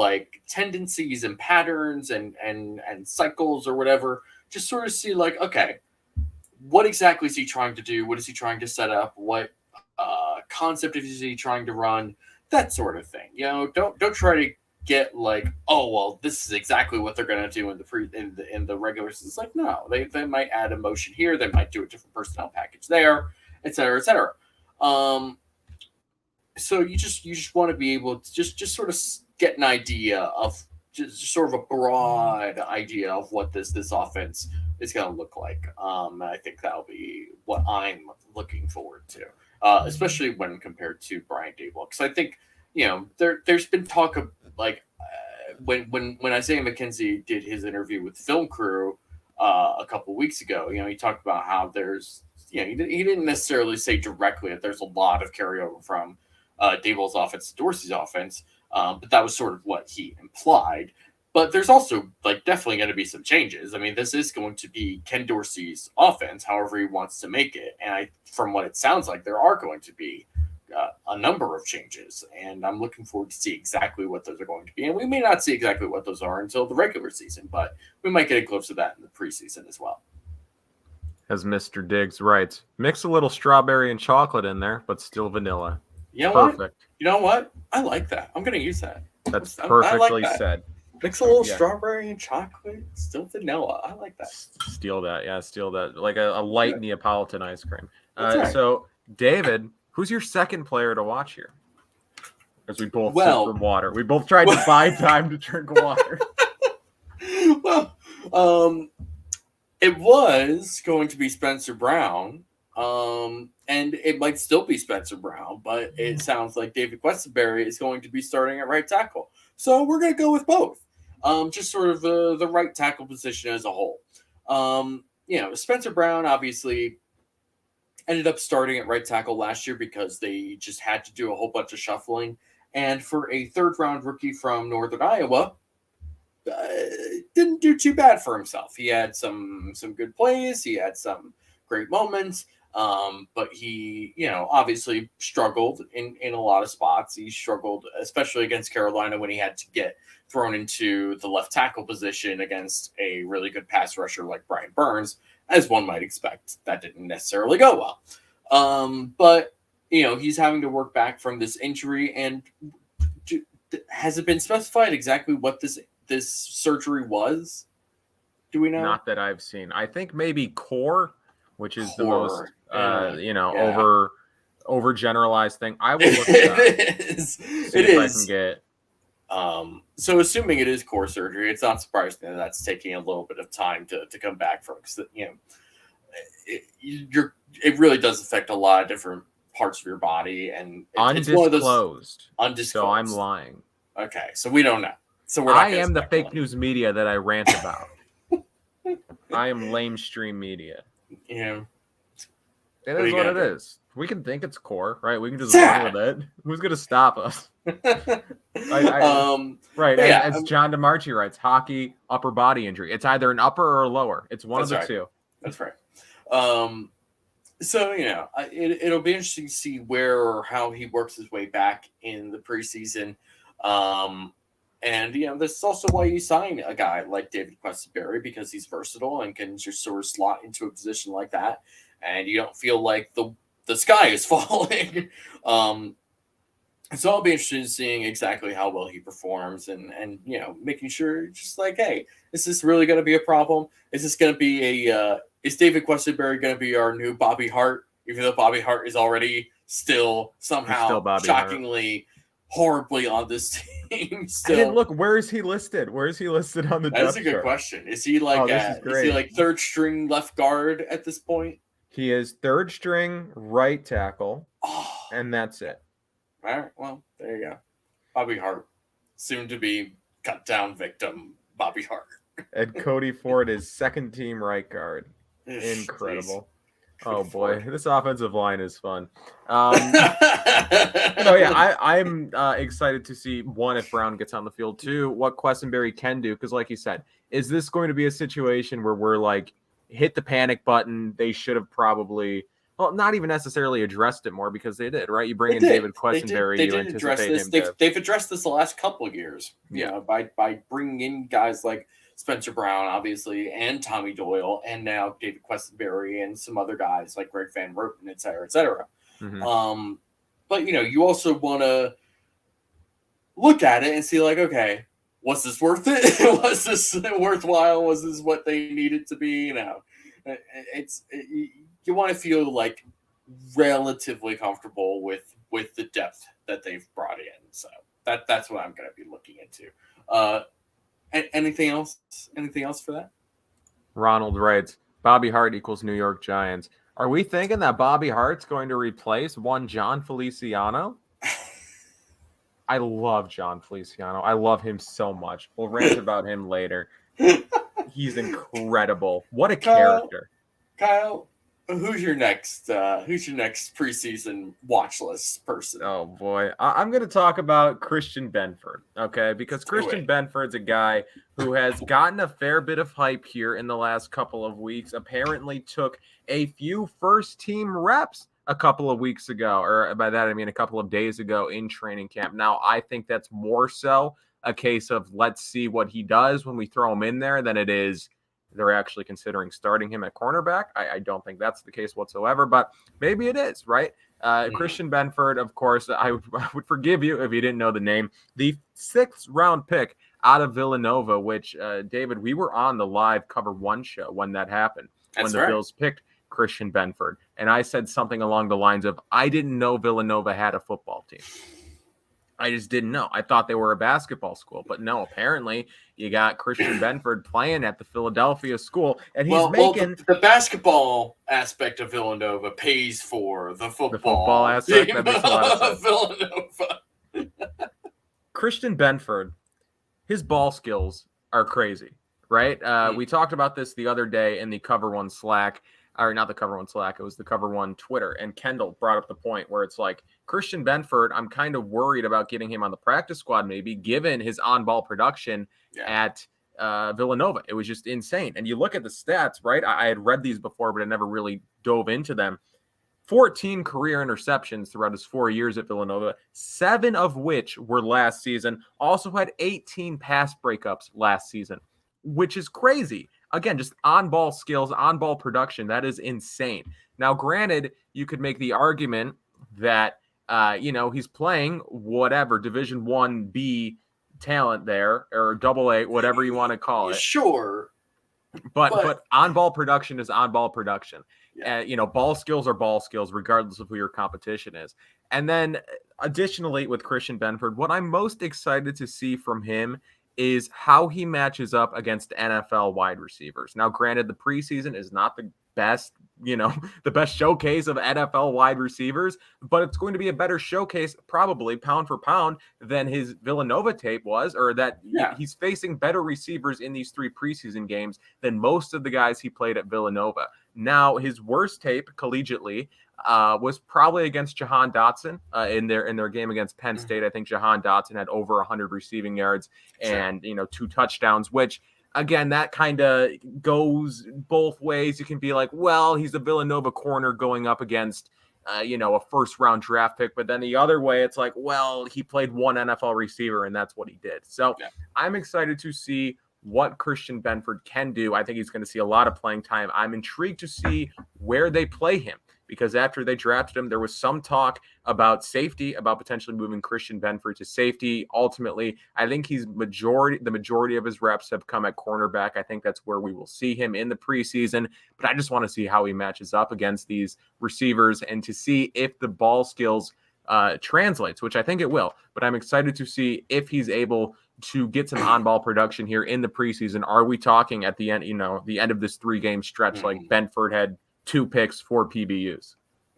B: tendencies and patterns and cycles or whatever. Just sort of see okay, what exactly is he trying to do? What is he trying to set up? What concept is he trying to run? That sort of thing. Don't try to get oh well, this is exactly what they're going to do in the regular season. It's no, they might add emotion here, they might do a different personnel package there, etc., etc. So you just want to be able to just sort of get an idea of just sort of a broad idea of what this offense is going to look like. And I think that'll be what I'm looking forward to. Especially when compared to Brian Daboll, because I think there's been talk of when Isaiah McKenzie did his interview with Film Crew a couple of weeks ago, he talked about how there's he didn't necessarily say directly that there's a lot of carryover from Daboll's offense to Dorsey's offense, but that was sort of what he implied. But there's also definitely going to be some changes. I mean, this is going to be Ken Dorsey's offense, however he wants to make it. And from what it sounds like, there are going to be a number of changes. And I'm looking forward to see exactly what those are going to be. And we may not see exactly what those are until the regular season, but we might get a glimpse of that in the preseason as well.
A: As Mr. Diggs writes, mix a little strawberry and chocolate in there, but still vanilla.
B: You know
A: Perfect.
B: What? You know what? I like that. I'm going to use that.
A: That's perfectly said.
B: Mix a little strawberry and chocolate, still vanilla. I like that.
A: Steal that. Yeah, steal that. Like a light Neapolitan ice cream.
B: Right.
A: So, David, who's your second player to watch here? As we both sip from water. We both tried to buy time to drink water.
B: Well, it was going to be Spencer Brown. And it might still be Spencer Brown, but it sounds like David Questenberry is going to be starting at right tackle. So we're going to go with both. Just sort of the right tackle position as a whole. Spencer Brown obviously ended up starting at right tackle last year because they just had to do a whole bunch of shuffling. And for a 3rd-round rookie from Northern Iowa, didn't do too bad for himself. He had some good plays. He had some great moments. But he, obviously struggled in a lot of spots. He struggled, especially against Carolina when he had to get thrown into the left tackle position against a really good pass rusher like Brian Burns, as one might expect. That didn't necessarily go well. But, he's having to work back from this injury. And has it been specified exactly what this surgery was? Do we know?
A: Not that I've seen. I think maybe core, which is the most,
B: yeah.
A: over generalized thing. I will look it up. I can get.
B: So assuming it is core surgery, it's not surprising that that's taking a little bit of time to come back from, because it really does affect a lot of different parts of your body, and
A: it's one of those undisclosed. So I'm lying.
B: Okay, so we don't know. So
A: I am the fake news media that I rant about. I am lamestream media.
B: Yeah.
A: It is what it is. We can think it's core, right? We can just run with it. Who's going to stop us? Right. Yeah, as John DeMarchi writes, hockey, upper body injury. It's either an upper or a lower. It's one of the two.
B: That's right. So, it'll be interesting to see where or how he works his way back in the preseason. And, this is also why you sign a guy like David Questenberry, because he's versatile and can just sort of slot into a position like that. And you don't feel like the sky is falling. So I'll be interested in seeing exactly how well he performs and making sure just like, hey, is this really going to be a problem? Is this going to be is David Questenberry going to be our new Bobby Hart, even though Bobby Hart is already still somehow shockingly horribly on this team. Still.
A: I didn't look. Where is he listed? Where is he listed on the depth chart?
B: That's a good question. Is he like is he like third string left guard at this point?
A: He is third string right tackle, and that's it.
B: All right. Well, there you go. Bobby Hart, soon to be cut down victim. Bobby Hart.
A: And Cody Ford is second team right guard. Incredible. Oh boy, this offensive line is fun. I'm excited to see, one, if Brown gets on the field, two, what Questenberry can do, because like you said, is this going to be a situation where we're like, hit the panic button? They should have probably, not even necessarily addressed it more, because they did, right? You bring in David Questenberry,
B: they did address this. They've addressed this the last couple of years, by bringing in guys like Spencer Brown, obviously, and Tommy Doyle, and now David Questenberry and some other guys like Greg Van Roten, et cetera, et cetera. Mm-hmm. But, you also want to look at it and see, like, okay, was this worth it? Was this worthwhile? Was this what they needed to be? You want to feel like relatively comfortable with the depth that they've brought in. So that's what I'm going to be looking into. Anything else? Anything else for that?
A: Ronald writes, Bobby Hart equals New York Giants. Are we thinking that Bobby Hart's going to replace one John Feliciano? I love John Feliciano. I love him so much. We'll rant about him later. He's incredible. What a character.
B: Kyle, who's your next preseason watch list person?
A: Oh boy. I'm going to talk about Christian Benford, okay? Because Christian Benford's a guy who has gotten a fair bit of hype here in the last couple of weeks. Apparently took a few first team reps a couple of weeks ago, or by that I mean a couple of days ago in training camp. Now, I think that's more so a case of let's see what he does when we throw him in there than it is they're actually considering starting him at cornerback. I don't think that's the case whatsoever, but maybe it is, right? Christian Benford, of course, I would forgive you if you didn't know the name. The 6th round pick out of Villanova, which, David, we were on the live Cover One show when that happened, when the Bills picked Christian Benford. And I said something along the lines of, I didn't know Villanova had a football team. I just didn't know. I thought they were a basketball school, but no, apparently you got Christian Benford playing at the Philadelphia school, and he's making
B: the basketball aspect of Villanova pays for the football
A: aspect. That makes a lot of sense.
B: Villanova.
A: Christian Benford, his ball skills are crazy, right? We talked about this the other day in the Cover One Slack. Or not the Cover One Slack, it was the Cover One Twitter. And Kendall brought up the point where it's like, Christian Benford, I'm kind of worried about getting him on the practice squad maybe, given his on-ball production at Villanova. It was just insane. And you look at the stats, right? I had read these before, but I never really dove into them. 14 career interceptions throughout his 4 years at Villanova, 7 of which were last season. Also had 18 pass breakups last season, which is crazy. Again, just on-ball skills, on-ball production. That is insane. Now, granted, you could make the argument that, he's playing whatever Division 1B talent there, or AA, whatever you want to call it.
B: Sure.
A: But on-ball production is on-ball production.
B: Yeah.
A: Ball skills are ball skills, regardless of who your competition is. And then additionally, with Christian Benford, what I'm most excited to see from him is how he matches up against NFL wide receivers. Now, granted, the preseason is not the best, the best showcase of NFL wide receivers, but it's going to be a better showcase, probably pound for pound, than his Villanova tape was, or that he's facing better receivers in these 3 preseason games than most of the guys he played at Villanova. Now, his worst tape collegiately was probably against Jahan Dotson in their game against Penn State. I think Jahan Dotson had over 100 receiving yards and 2 touchdowns, which again, that kind of goes both ways. You can be like, well, he's a Villanova corner going up against a first-round draft pick. But then the other way, it's like, well, he played one NFL receiver, and that's what he did. So I'm excited to see what Christian Benford can do. I think he's going to see a lot of playing time. I'm intrigued to see where they play him, because after they drafted him, there was some talk about safety, about potentially moving Christian Benford to safety. Ultimately, I think the majority of his reps have come at cornerback. I think that's where we will see him in the preseason, but I just want to see how he matches up against these receivers and to see if the ball skills translates, which I think it will. But I'm excited to see if he's able to get some on-ball production here in the preseason. Are we talking at the end, the end of this 3-game stretch, like Benford had 2 picks, 4 PBUs?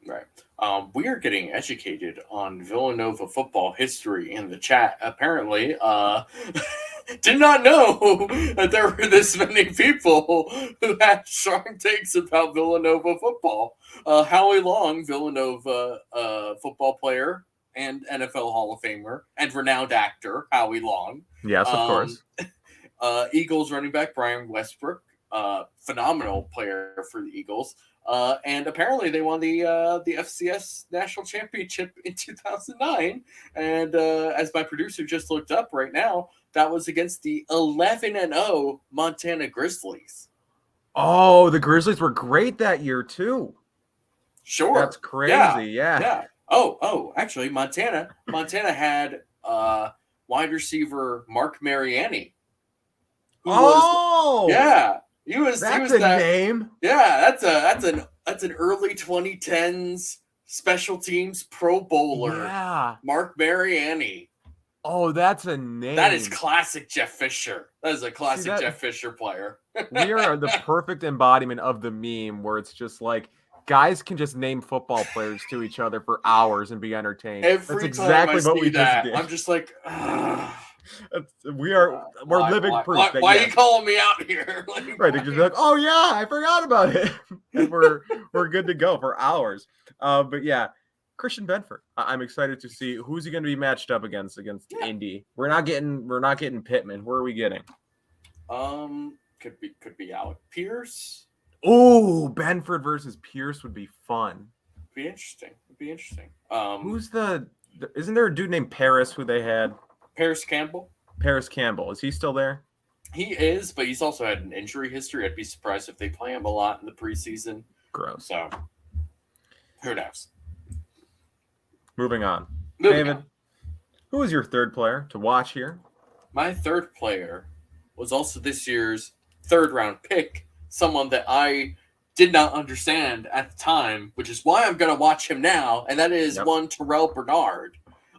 B: Right. We are getting educated on Villanova football history in the chat. Apparently, did not know that there were this many people who had strong takes about Villanova football. Howie Long, Villanova football player and NFL Hall of Famer and renowned actor, Howie Long.
A: Yes, of course.
B: Eagles running back Brian Westbrook, phenomenal player for the Eagles. And apparently they won the FCS National Championship in 2009. And as my producer just looked up right now, that was against the 11-0 Montana Grizzlies.
A: Oh, the Grizzlies were great that year too.
B: Sure.
A: That's crazy. Yeah.
B: Oh, actually, Montana had wide receiver Mark Mariani. He was
A: That's a name.
B: Yeah, that's an early 2010s special teams Pro Bowler.
A: Yeah.
B: Mark Mariani.
A: Oh, that's a name.
B: That is classic Jeff Fisher. That is a classic Jeff Fisher player.
A: We are the perfect embodiment of the meme where it's just like guys can just name football players to each other for hours and be entertained.
B: That's exactly what we just did. I'm just like,
A: we're living proof.
B: Why are you calling me out here?
A: Right, they just be like, oh yeah, I forgot about it, and we're good to go for hours. But yeah, Christian Benford, I'm excited to see who's he going to be matched up against Indy. We're not getting Pittman. Who are we getting?
B: Could be Alec Pierce.
A: Oh, Benford versus Pierce would be fun.
B: Be interesting.
A: Isn't there a dude named Paris who they had?
B: Paris Campbell.
A: Is he still there?
B: He is, but he's also had an injury history. I'd be surprised if they play him a lot in the preseason.
A: Gross.
B: So, who knows?
A: Moving on. David, who is your third player to watch here?
B: My third player was also this year's 3rd-round pick, someone that I did not understand at the time, which is why I'm going to watch him now, and that is one Terrell Bernard,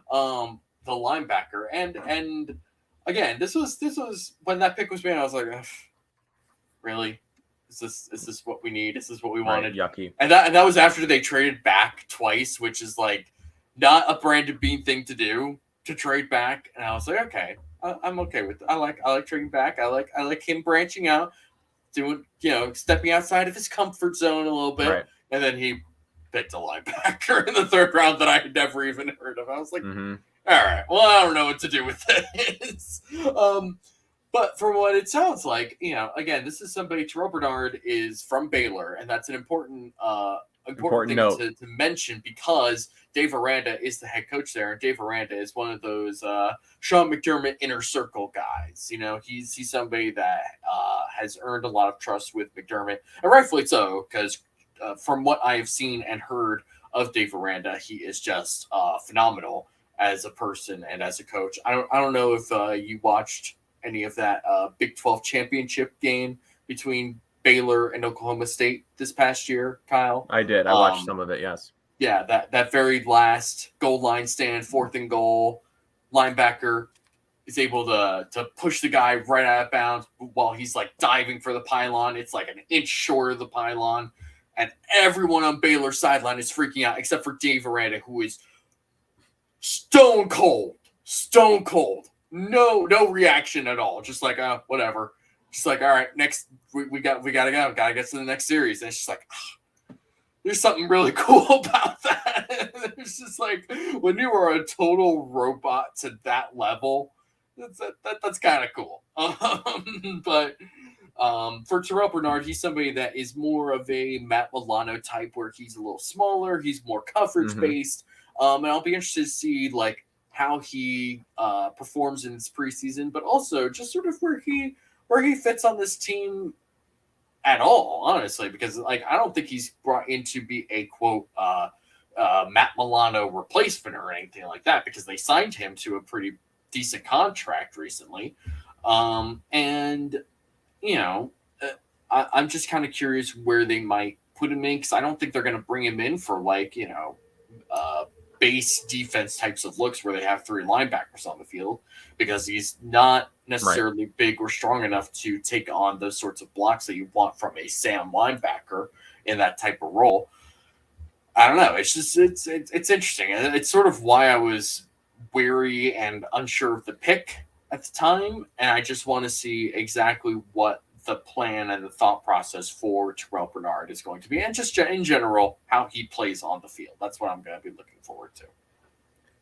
B: the linebacker. And again, this was when that pick was made. I was like, really? Is this what we need? Is this what we wanted?
A: Right, yucky.
B: And that was after they traded back twice, which is like not a Brandon Bean thing to do, to trade back. And I was like, okay, I'm okay with it. I like trading back. I like him branching out, doing, stepping outside of his comfort zone a little bit.
A: Right.
B: And then he picked a linebacker in the 3rd round that I had never even heard of. I was like, all right, well, I don't know what to do with this. But from what it sounds like, again, this is somebody. Terrell Bernard is from Baylor, and that's an important thing
A: note.
B: to mention because Dave Aranda is the head coach there, and Dave Aranda is one of those Sean McDermott inner circle guys. He's somebody that has earned a lot of trust with McDermott, and rightfully so, because from what I have seen and heard of Dave Aranda, he is just phenomenal as a person and as a coach. I don't know if you watched any of that Big 12 championship game between Baylor and Oklahoma State this past year, Kyle.
A: I did. I watched some of it, yes.
B: Yeah, that very last goal line stand, 4th and goal, linebacker is able to push the guy right out of bounds while he's like diving for the pylon. It's like an inch short of the pylon. And everyone on Baylor's sideline is freaking out except for Dave Aranda, who is stone cold. No reaction at all. Just like, whatever. Just like, all right, next we gotta go. Gotta get to the next series. And it's just like, there's something really cool about that. It's just like when you are a total robot to that level, that's kind of cool. But for Terrell Bernard, he's somebody that is more of a Matt Milano type, where he's a little smaller, he's more coverage based. And I'll be interested to see like how he performs in this preseason, but also just sort of where he fits on this team at all, honestly, because like I don't think he's brought in to be a quote Matt Milano replacement or anything like that, because they signed him to a pretty decent contract recently. And I'm just kind of curious where they might put him in, because I don't think they're going to bring him in for like base defense types of looks where they have 3 linebackers on the field, because he's not necessarily big or strong enough to take on those sorts of blocks that you want from a Sam linebacker in that type of role. I don't know. It's just it's interesting, and it's sort of why I was wary and unsure of the pick at the time, and I just want to see exactly what the plan and the thought process for Terrell Bernard is going to be, and just in general, how he plays on the field. That's what I'm going to be looking forward to.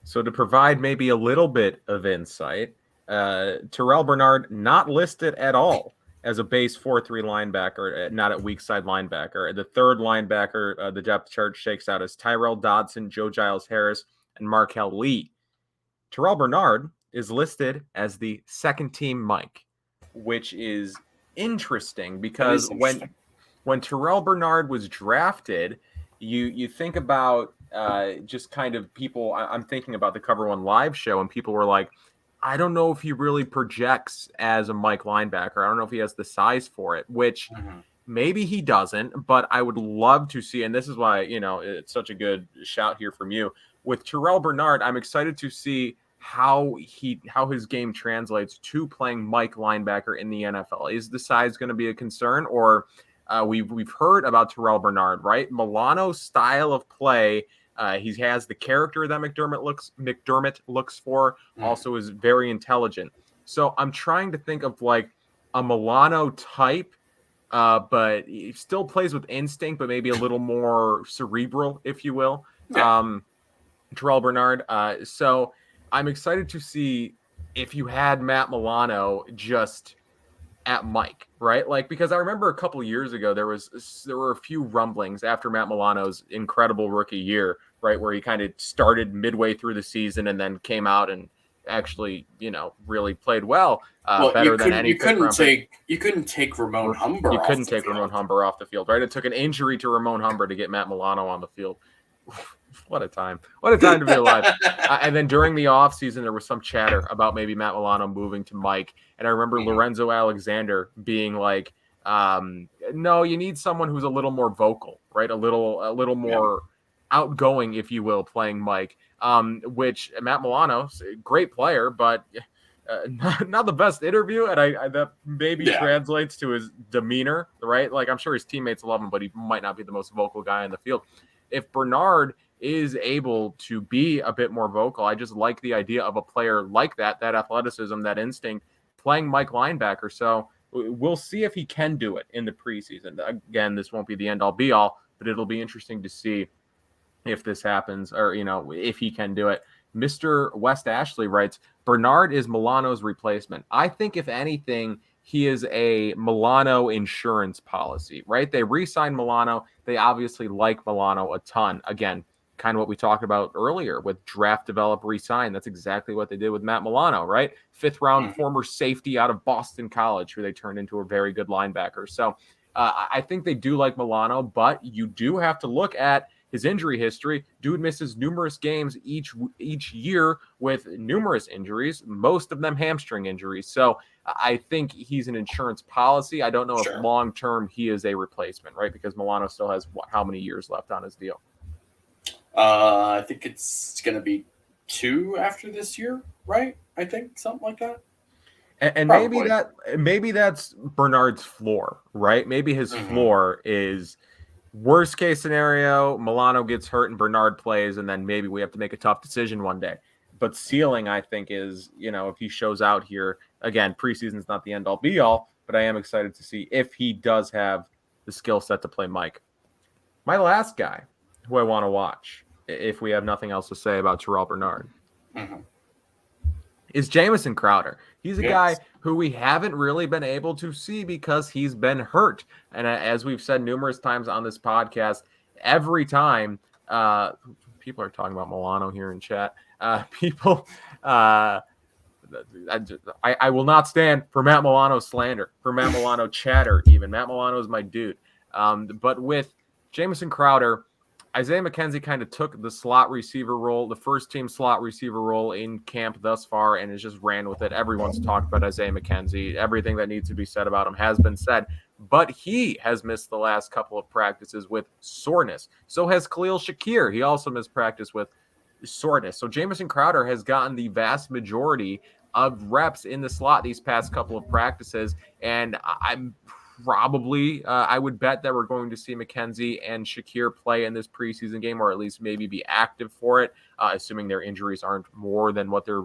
A: So to provide maybe a little bit of insight, Terrell Bernard not listed at all as a base 4-3 linebacker, not at weak side linebacker. The third linebacker, the depth chart shakes out as Tyrell Dodson, Joe Giles Harris, and Markel Lee. Terrell Bernard is listed as the second team Mike, which is interesting because when Terrell Bernard was drafted, you think about just kind of people. I'm thinking about the Cover One live show, and people were like, I don't know if he really projects as a Mike linebacker. I don't know if he has the size for it, which maybe he doesn't, but I would love to see. And this is why, it's such a good shout here from you. With Terrell Bernard, I'm excited to see how his game translates to playing Mike linebacker in the NFL. Is the size going to be a concern, or we've heard about Terrell Bernard, right? Milano's style of play. He has the character that McDermott looks for. Also is very intelligent. So I'm trying to think of like a Milano type, but he still plays with instinct, but maybe a little more cerebral, if you will. Yeah. Terrell Bernard. So I'm excited to see if you had Matt Milano just at Mike, right? Like, because I remember a couple of years ago, there were a few rumblings after Matt Milano's incredible rookie year, right? Where he kind of started midway through the season and then came out and actually, really played well, better than any.
B: You couldn't take Ramon Humber.
A: You couldn't take Ramon Humber off the field, right? It took an injury to Ramon Humber to get Matt Milano on the field. What a time. What a time to be alive. And then during the offseason, there was some chatter about maybe Matt Milano moving to Mike. And I remember Lorenzo Alexander being like, no, you need someone who's a little more vocal, right? A little more outgoing, if you will, playing Mike, which Matt Milano, great player, but not the best interview. And I that maybe translates to his demeanor, right? Like, I'm sure his teammates love him, but he might not be the most vocal guy in the field. If Bernard is able to be a bit more vocal, I just like the idea of a player like that athleticism, that instinct, playing Mike linebacker. So we'll see if he can do it in the preseason. Again, this won't be the end all be all, but it'll be interesting to see if this happens, or, if he can do it. Mr. West Ashley writes, Bernard is Milano's replacement. I think, if anything, he is a Milano insurance policy, right? They re-signed Milano. They obviously like Milano a ton. Again, kind of what we talked about earlier with draft, develop, re-sign. That's exactly what they did with Matt Milano, right? 5th round former safety out of Boston College, who they turned into a very good linebacker. So I think they do like Milano, but you do have to look at his injury history. Dude misses numerous games each year with numerous injuries, most of them hamstring injuries. So I think he's an insurance policy. I don't know if long-term he is a replacement, right? Because Milano still has how many years left on his deal?
B: I think it's going to be 2 after this year, right? I think something like that.
A: And maybe that's Bernard's floor, right? Maybe his floor is worst case scenario, Milano gets hurt and Bernard plays, and then maybe we have to make a tough decision one day. But ceiling, I think, is, if he shows out here, again, preseason is not the end all be all, but I am excited to see if he does have the skill set to play Mike. My last guy who I want to watch, if we have nothing else to say about Terrell Bernard, is Jamison Crowder. He's a guy who we haven't really been able to see because he's been hurt. And as we've said numerous times on this podcast, every time people are talking about Milano here in chat, I will not stand for Matt Milano slander, for Matt Milano chatter even. Matt Milano is my dude. But with Jamison Crowder, Isaiah McKenzie kind of took the slot receiver role, the first team slot receiver role in camp thus far, and has just ran with it. Everyone's talked about Isaiah McKenzie. Everything that needs to be said about him has been said, but he has missed the last couple of practices with soreness. So has Khalil Shakir. He also missed practice with soreness. So Jamison Crowder has gotten the vast majority of reps in the slot these past couple of practices, and I'm probably, I would bet that we're going to see McKenzie and Shakir play in this preseason game, or at least maybe be active for it, assuming their injuries aren't more than what they're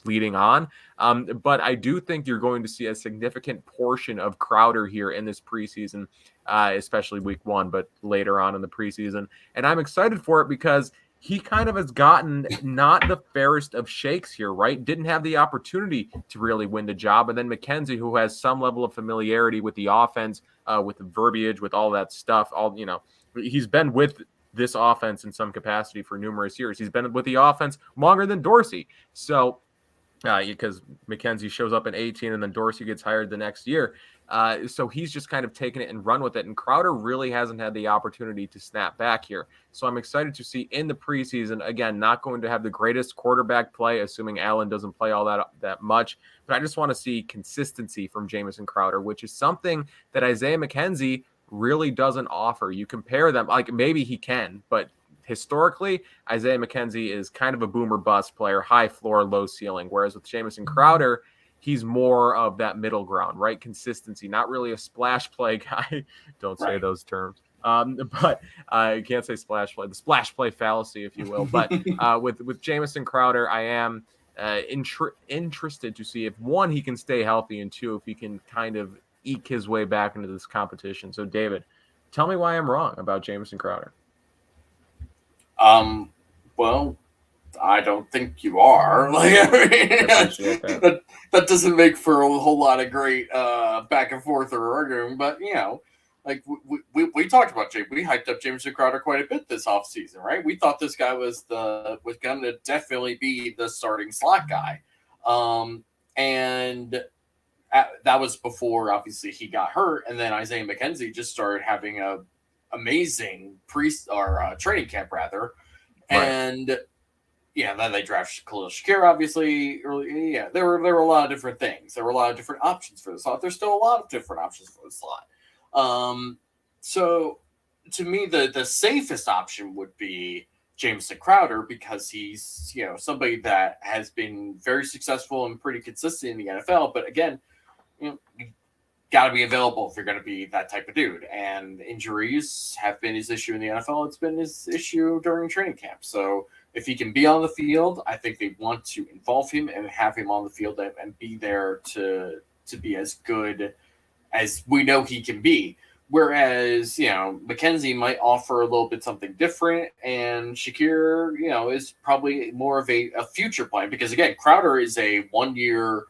A: leading on. But I do think you're going to see a significant portion of Crowder here in this preseason, especially week 1, but later on in the preseason. And I'm excited for it because he kind of has gotten not the fairest of shakes here, right? Didn't have the opportunity to really win the job. And then McKenzie, who has some level of familiarity with the offense, with the verbiage, with all that stuff, he's been with this offense in some capacity for numerous years. He's been with the offense longer than Dorsey. So, because McKenzie shows up in 18 and then Dorsey gets hired the next year. So he's just kind of taken it and run with it. And Crowder really hasn't had the opportunity to snap back here. So I'm excited to see in the preseason, again, not going to have the greatest quarterback play, assuming Allen doesn't play all that much. But I just want to see consistency from Jamison Crowder, which is something that Isaiah McKenzie really doesn't offer. You compare them, like maybe he can, but historically, Isaiah McKenzie is kind of a boomer bust player, high floor, low ceiling. Whereas with Jamison Crowder, he's more of that middle ground, right? Consistency, not really a splash play guy. Don't say those terms. But I can't say splash play, the splash play fallacy, if you will. But with Jamison Crowder, I am interested to see if, 1, he can stay healthy, and 2, if he can kind of eke his way back into this competition. So, David, tell me why I'm wrong about Jamison Crowder.
B: Well, I don't think you are. That doesn't make for a whole lot of great back and forth or arguing. But we talked about Jay. We hyped up Jamison Crowder quite a bit this offseason, right? We thought this guy was going to definitely be the starting slot guy, and that was before obviously he got hurt, and then Isaiah McKenzie just started having a amazing training camp rather, and then they drafted Khalil Shakir obviously early. Yeah, there were a lot of different things. There were a lot of different options for the slot. There's still a lot of different options for the slot. So to me, the safest option would be Jamison Crowder, because he's somebody that has been very successful and pretty consistent in the NFL. But again, you got to be available if you're going to be that type of dude. And injuries have been his issue in the NFL. It's been his issue during training camp. So if he can be on the field, I think they want to involve him and have him on the field and be there to be as good as we know he can be. Whereas, McKenzie might offer a little bit something different, and Shakir, is probably more of a future plan because, again, Crowder is a 1-year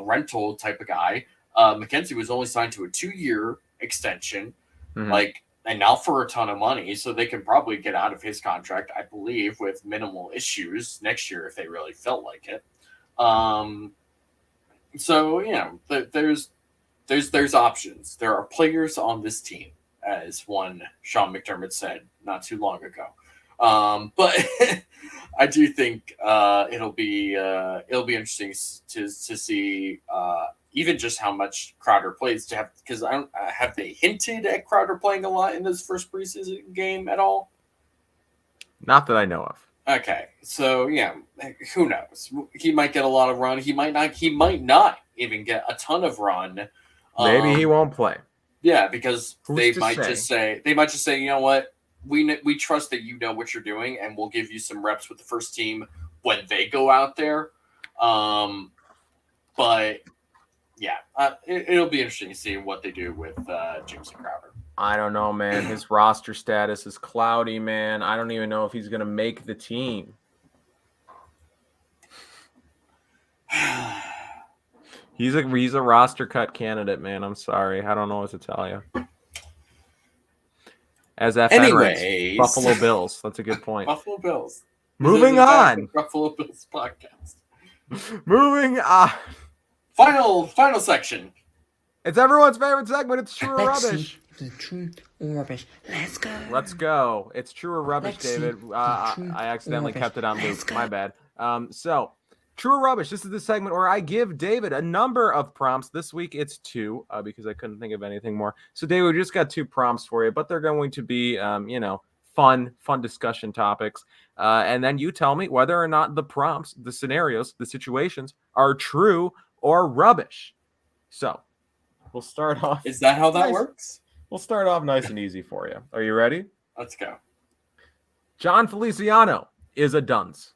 B: rental type of guy. McKenzie was only signed to a 2-year extension, and now for a ton of money, so they can probably get out of his contract, I believe, with minimal issues next year if they really felt like it. There's options. There are players on this team, as one Sean McDermott said not too long ago. But I do think it'll be interesting to see even just how much Crowder plays because have they hinted at Crowder playing a lot in this first preseason game at all?
A: Not that I know of.
B: Okay, so who knows? He might get a lot of run. He might not. He might not even get a ton of run.
A: Maybe he won't play.
B: Yeah, because they might just say, you know what, we trust that you know what you're doing, and we'll give you some reps with the first team when they go out there. But yeah, it'll be interesting to see what they do with Jameson Crowder.
A: I don't know, man. His roster status is cloudy, man. I don't even know if he's gonna make the team. He's a roster cut candidate, man. I'm sorry. I don't know what to tell you. As
B: Anyways,
A: Buffalo Bills. That's a good point.
B: Buffalo Bills.
A: Moving on.
B: Buffalo Bills podcast.
A: Moving on.
B: Final section.
A: It's everyone's favorite segment. It's true or rubbish.
C: True or rubbish.
A: Let's go. It's true or rubbish, David. I accidentally kept it on loop. My bad. So. True or rubbish? This is the segment where I give David a number of prompts. This week it's 2 because I couldn't think of anything more. So David, we just got 2 prompts for you, but they're going to be, fun discussion topics. And then you tell me whether or not the prompts, the scenarios, the situations are true or rubbish. So we'll start off.
B: Is that how that works?
A: We'll start off nice and easy for you. Are you ready?
B: Let's go.
A: John Feliciano is a dunce.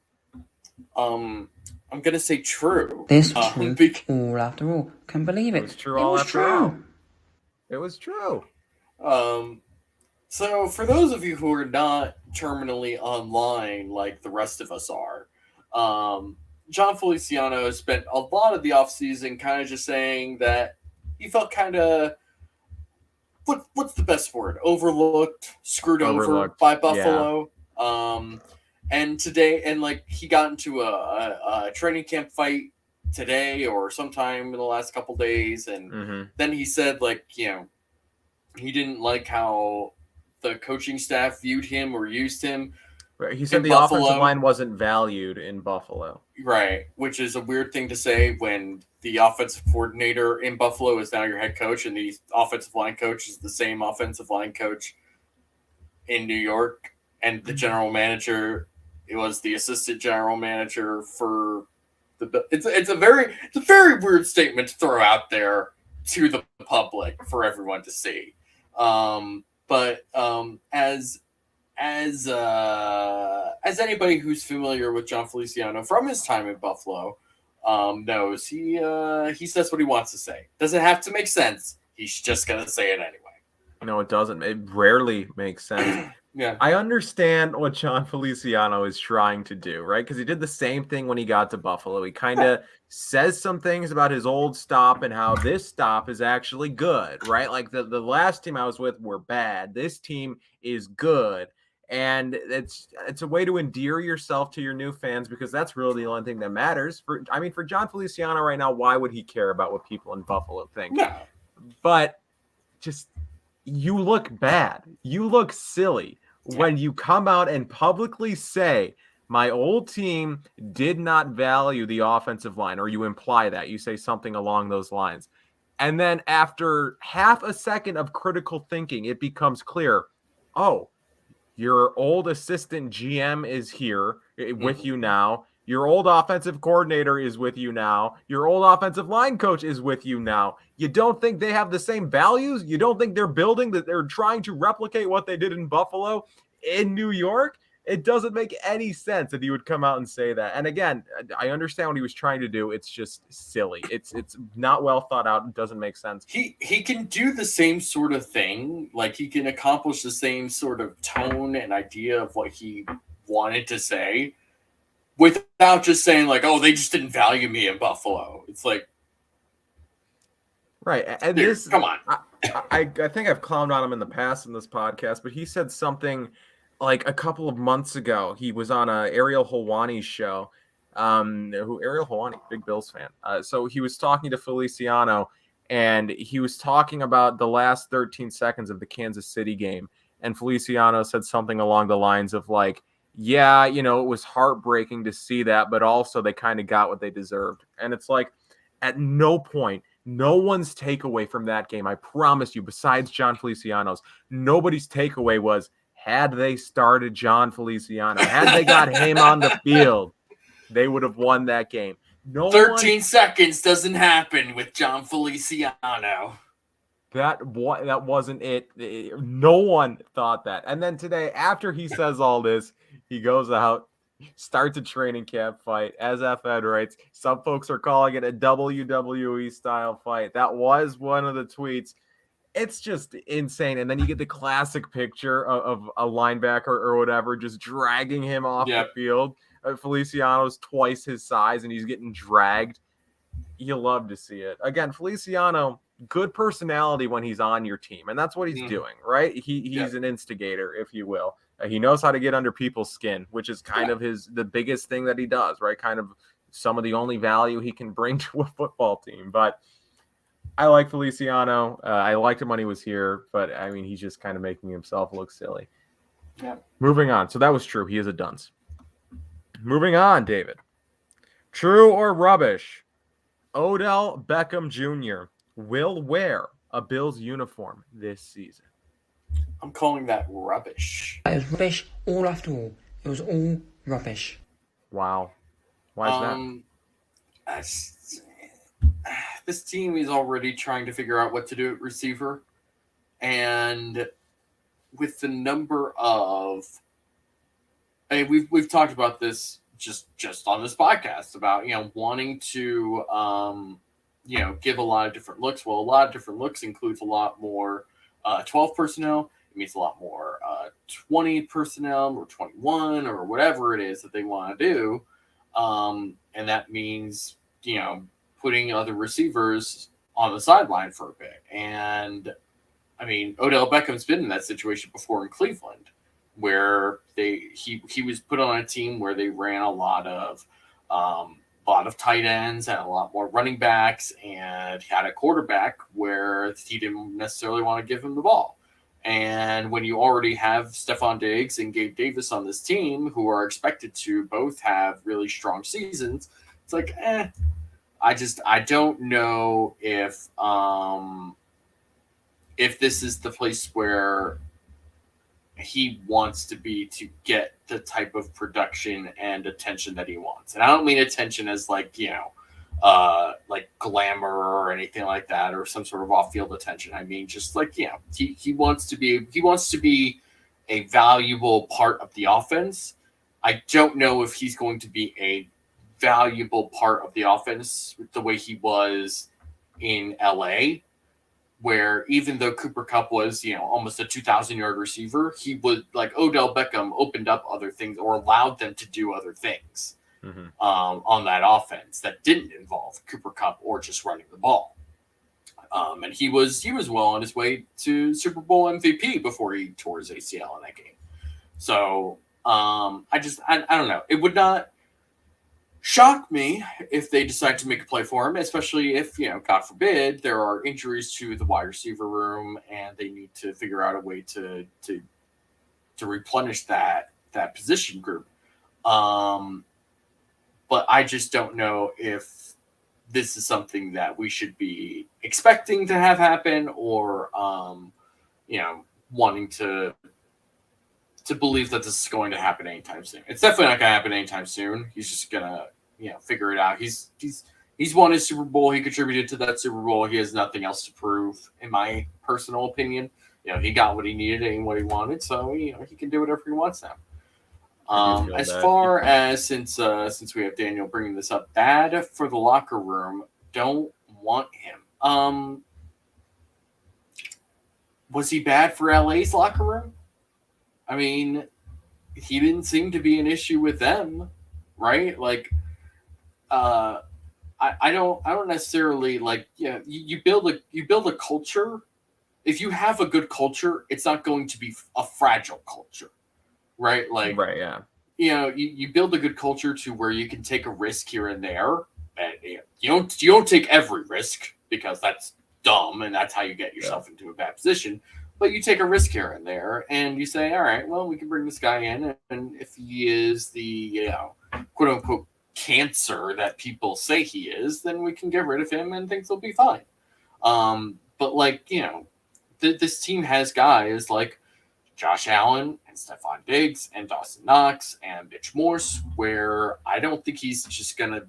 B: I'm going to say true.
C: This true all after all. Can't believe it.
A: It was true all after all. It was true.
B: So for those of you who are not terminally online like the rest of us are, John Feliciano spent a lot of the offseason kind of just saying that he felt kind of, what's the best word? Overlooked, screwed over by Buffalo. Yeah. And today, he got into a training camp fight today or sometime in the last couple days, and then he said, he didn't like how the coaching staff viewed him or used him.
A: Right. He said the offensive line wasn't valued in Buffalo.
B: Right, which is a weird thing to say when the offensive coordinator in Buffalo is now your head coach, and the offensive line coach is the same offensive line coach in New York, and the general manager. It was the assistant general manager for the. It's a very weird statement to throw out there to the public for everyone to see. But as anybody who's familiar with John Feliciano from his time in Buffalo knows, he says what he wants to say. Doesn't have to make sense. He's just gonna say it anyway.
A: No, it doesn't. It rarely makes sense.
B: Yeah,
A: I understand what John Feliciano is trying to do, right? Because he did the same thing when he got to Buffalo. He kind of says some things about his old stop and how this stop is actually good, right? Like the last team I was with were bad. This team is good. And it's a way to endear yourself to your new fans because that's really the only thing that matters. For John Feliciano right now, why would he care about what people in Buffalo think?
B: No.
A: But just you look bad. You look silly. When you come out and publicly say, my old team did not value the offensive line, or you imply that, you say something along those lines. And then after half a second of critical thinking, it becomes clear, oh, your old assistant GM is here with you now. Your old offensive coordinator is with you now. Your old offensive line coach is with you now. You don't think they have the same values? You don't think they're trying to replicate what they did in Buffalo in New York? It doesn't make any sense that he would come out and say that. And again, I understand what he was trying to do. It's just silly. It's not well thought out. It doesn't make sense.
B: He can do the same sort of thing. Like, he can accomplish the same sort of tone and idea of what he wanted to say without just saying, like, oh, they just didn't value me in Buffalo. It's like,
A: right. And
B: dude,
A: this,
B: come on.
A: I think I've clowned on him in the past in this podcast, but he said something like a couple of months ago. He was on Ariel Helwani's show. Ariel Helwani, big Bills fan. So he was talking to Feliciano, and he was talking about the last 13 seconds of the Kansas City game. And Feliciano said something along the lines of like, yeah, it was heartbreaking to see that, but also they kind of got what they deserved. And it's like, at no point, no one's takeaway from that game, I promise you, besides John Feliciano's, nobody's takeaway was, had they started John Feliciano, had they got him on the field, they would have won that game.
B: 13 seconds doesn't happen with John Feliciano.
A: That wasn't it. No one thought that. And then today, after he says all this, he goes out, starts a training camp fight. As F-Ed writes, some folks are calling it a WWE style fight. That was one of the tweets. It's just insane. And then you get the classic picture of a linebacker or whatever just dragging him off the field. Feliciano's twice his size, and he's getting dragged. You love to see it. Again, Feliciano, good personality when he's on your team, and that's what he's doing, right? He's an instigator, if you will. He knows how to get under people's skin, which is kind of the biggest thing that he does, right? Kind of some of the only value he can bring to a football team. But I like Feliciano. I liked him when he was here, but I mean, he's just kind of making himself look silly.
B: Yeah.
A: Moving on. So that was true. He is a dunce. Moving on, David. True or rubbish? Odell Beckham Jr. will wear a Bills uniform this season.
B: I'm calling that rubbish.
C: It was rubbish all after all. It was all rubbish.
A: Wow. Why is
B: that? This team is already trying to figure out what to do at receiver. And with the number of... I mean, we've talked about this just on this podcast about, wanting to, give a lot of different looks. Well, a lot of different looks includes a lot more 12 personnel. It means a lot more 20 personnel or 21 or whatever it is that they want to do. And that means, putting other receivers on the sideline for a bit. And, I mean, Odell Beckham's been in that situation before in Cleveland, where he was put on a team where they ran a lot of tight ends and a lot more running backs, and had a quarterback where he didn't necessarily want to give him the ball. And when you already have Stephon Diggs and Gabe Davis on this team, who are expected to both have really strong seasons, it's like, I don't know if this is the place where he wants to be to get the type of production and attention that he wants. And I don't mean attention as like glamour or anything like that, or some sort of off-field attention. I mean, just like, he wants to be a valuable part of the offense. I don't know if he's going to be a valuable part of the offense the way he was in LA, where even though Cooper Kupp was, almost a 2,000-yard receiver, he was like Odell Beckham opened up other things or allowed them to do other things on that offense that didn't involve Cooper Kupp or just running the ball. And he was well on his way to Super Bowl MVP before he tore his ACL in that game. So I don't know. It would not shock me if they decide to make a play for him, especially if, God forbid, there are injuries to the wide receiver room and they need to figure out a way to replenish that position group. But I just don't know if this is something that we should be expecting to have happen or, wanting to believe that this is going to happen anytime soon. It's definitely not going to happen anytime soon. He's just going to, figure it out. He's won his Super Bowl. He contributed to that Super Bowl. He has nothing else to prove, in my personal opinion. He got what he needed and what he wanted, so, he can do whatever he wants now.
A: feel
B: As
A: that.
B: far as since we have Daniel bringing this up, bad for the locker room. Don't want him. Was he bad for LA's locker room? I mean, he didn't seem to be an issue with them, right? Like, I don't necessarily like. Yeah, you build a culture. If you have a good culture, it's not going to be a fragile culture, right? Like,
A: Right, yeah.
B: You build a good culture to where you can take a risk here and there, and you don't take every risk because that's dumb and that's how you get yourself into a bad position. But you take a risk here and there, and you say, all right, well, we can bring this guy in, and if he is the quote unquote cancer that people say he is, then we can get rid of him and things will be fine. But like this team has guys like Josh Allen and Stephon Diggs and Dawson Knox and Mitch Morse, where I don't think he's just gonna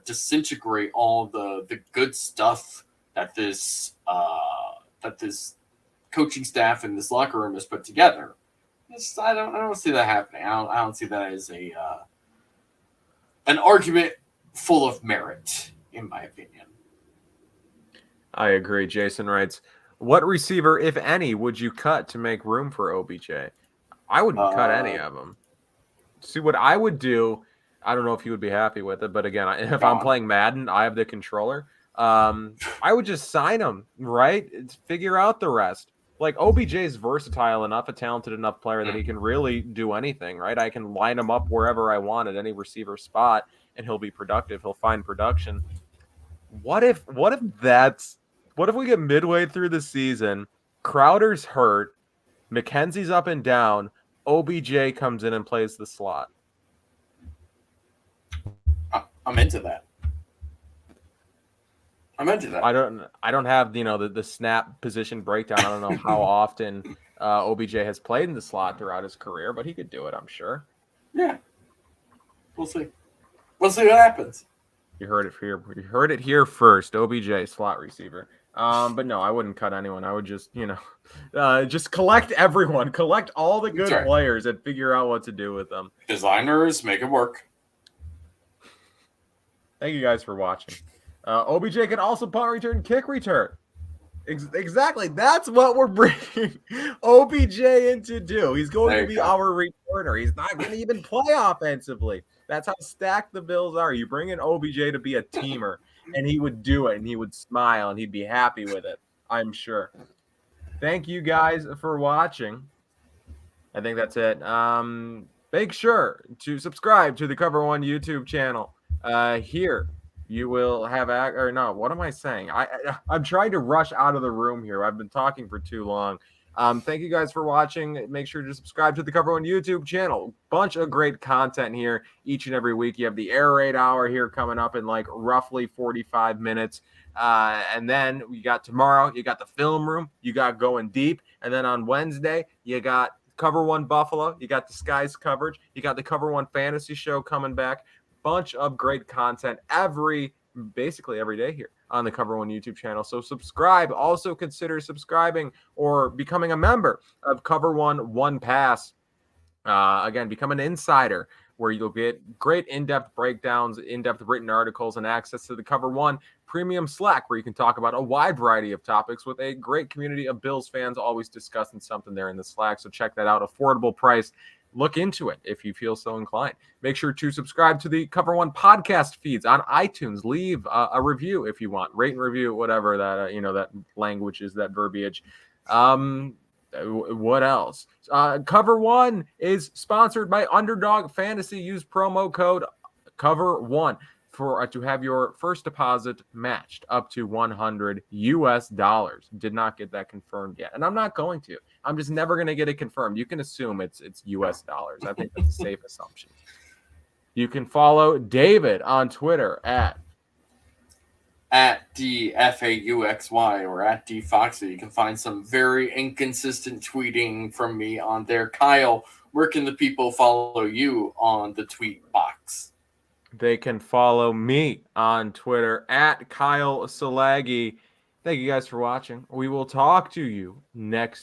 B: disintegrate all the good stuff that this coaching staff and this locker room has put together. I don't see that happening. I don't see that as an argument full of merit, in my opinion.
A: I agree. Jason writes, what receiver, if any, would you cut to make room for OBJ? I wouldn't cut any of them. See, what I would do, I don't know if you would be happy with it, but again, if I'm playing Madden, I have the controller. I would just sign him, right? Figure out the rest. Like, OBJ is versatile enough, a talented enough player that he can really do anything, right? I can line him up wherever I want at any receiver spot, and he'll be productive. He'll find production. What if we get midway through the season, Crowder's hurt, McKenzie's up and down, OBJ comes in and plays the slot?
B: I'm into that.
A: I don't have the snap position breakdown. I don't know how often OBJ has played in the slot throughout his career, but he could do it, I'm sure.
B: Yeah, we'll see. We'll see what happens.
A: You heard it here. You heard it here first. OBJ slot receiver. But no, I wouldn't cut anyone. I would just just collect everyone, collect all the good players, and figure out what to do with them.
B: Designers make it work.
A: Thank you guys for watching. OBJ can also punt return, kick return. Exactly. That's what we're bringing OBJ in to do. He's going to be our returner. He's not going to even play offensively. That's how stacked the Bills are. You bring in OBJ to be a teamer, and he would do it, and he would smile, and he'd be happy with it, I'm sure. Thank you guys for watching. I think that's it. Make sure to subscribe to the Cover One YouTube channel. Here you will have what am I saying? I'm trying to rush out of the room here. I've been talking for too long. Thank you guys for watching. Make sure to subscribe to the Cover One YouTube channel. Bunch of great content here each and every week. You have the Air Raid Hour here coming up in like roughly 45 minutes. And then we got tomorrow, you got the Film Room, you got Going Deep. And then on Wednesday, you got Cover One Buffalo, you got the Skies coverage, you got the Cover One Fantasy Show coming back. Bunch of great content basically every day here on the Cover One YouTube channel. So subscribe. Also consider subscribing or becoming a member of Cover One Pass. Again, become an insider where you'll get great in-depth breakdowns, in-depth written articles, and access to the Cover One Premium Slack where you can talk about a wide variety of topics with a great community of Bills fans always discussing something there in the Slack. So check that out. Affordable price. Look into it if you feel so inclined. Make sure to subscribe to the Cover One podcast feeds on iTunes. Leave a review if you want. Rate and review, whatever that that language is, that verbiage. What else? Cover One is sponsored by Underdog Fantasy. Use promo code Cover One for to have your first deposit matched up to $100. Did not get that confirmed yet, and I'm not going to. I'm just never going to get it confirmed. You can assume it's US dollars. I think that's a safe assumption. You can follow David on Twitter at
B: DFAUXY or at DFoxy. You can find some very inconsistent tweeting from me on there. Kyle, where can the people follow you on the tweet box?
A: They can follow me on Twitter at Kyle Salagi. Thank you guys for watching. We will talk to you next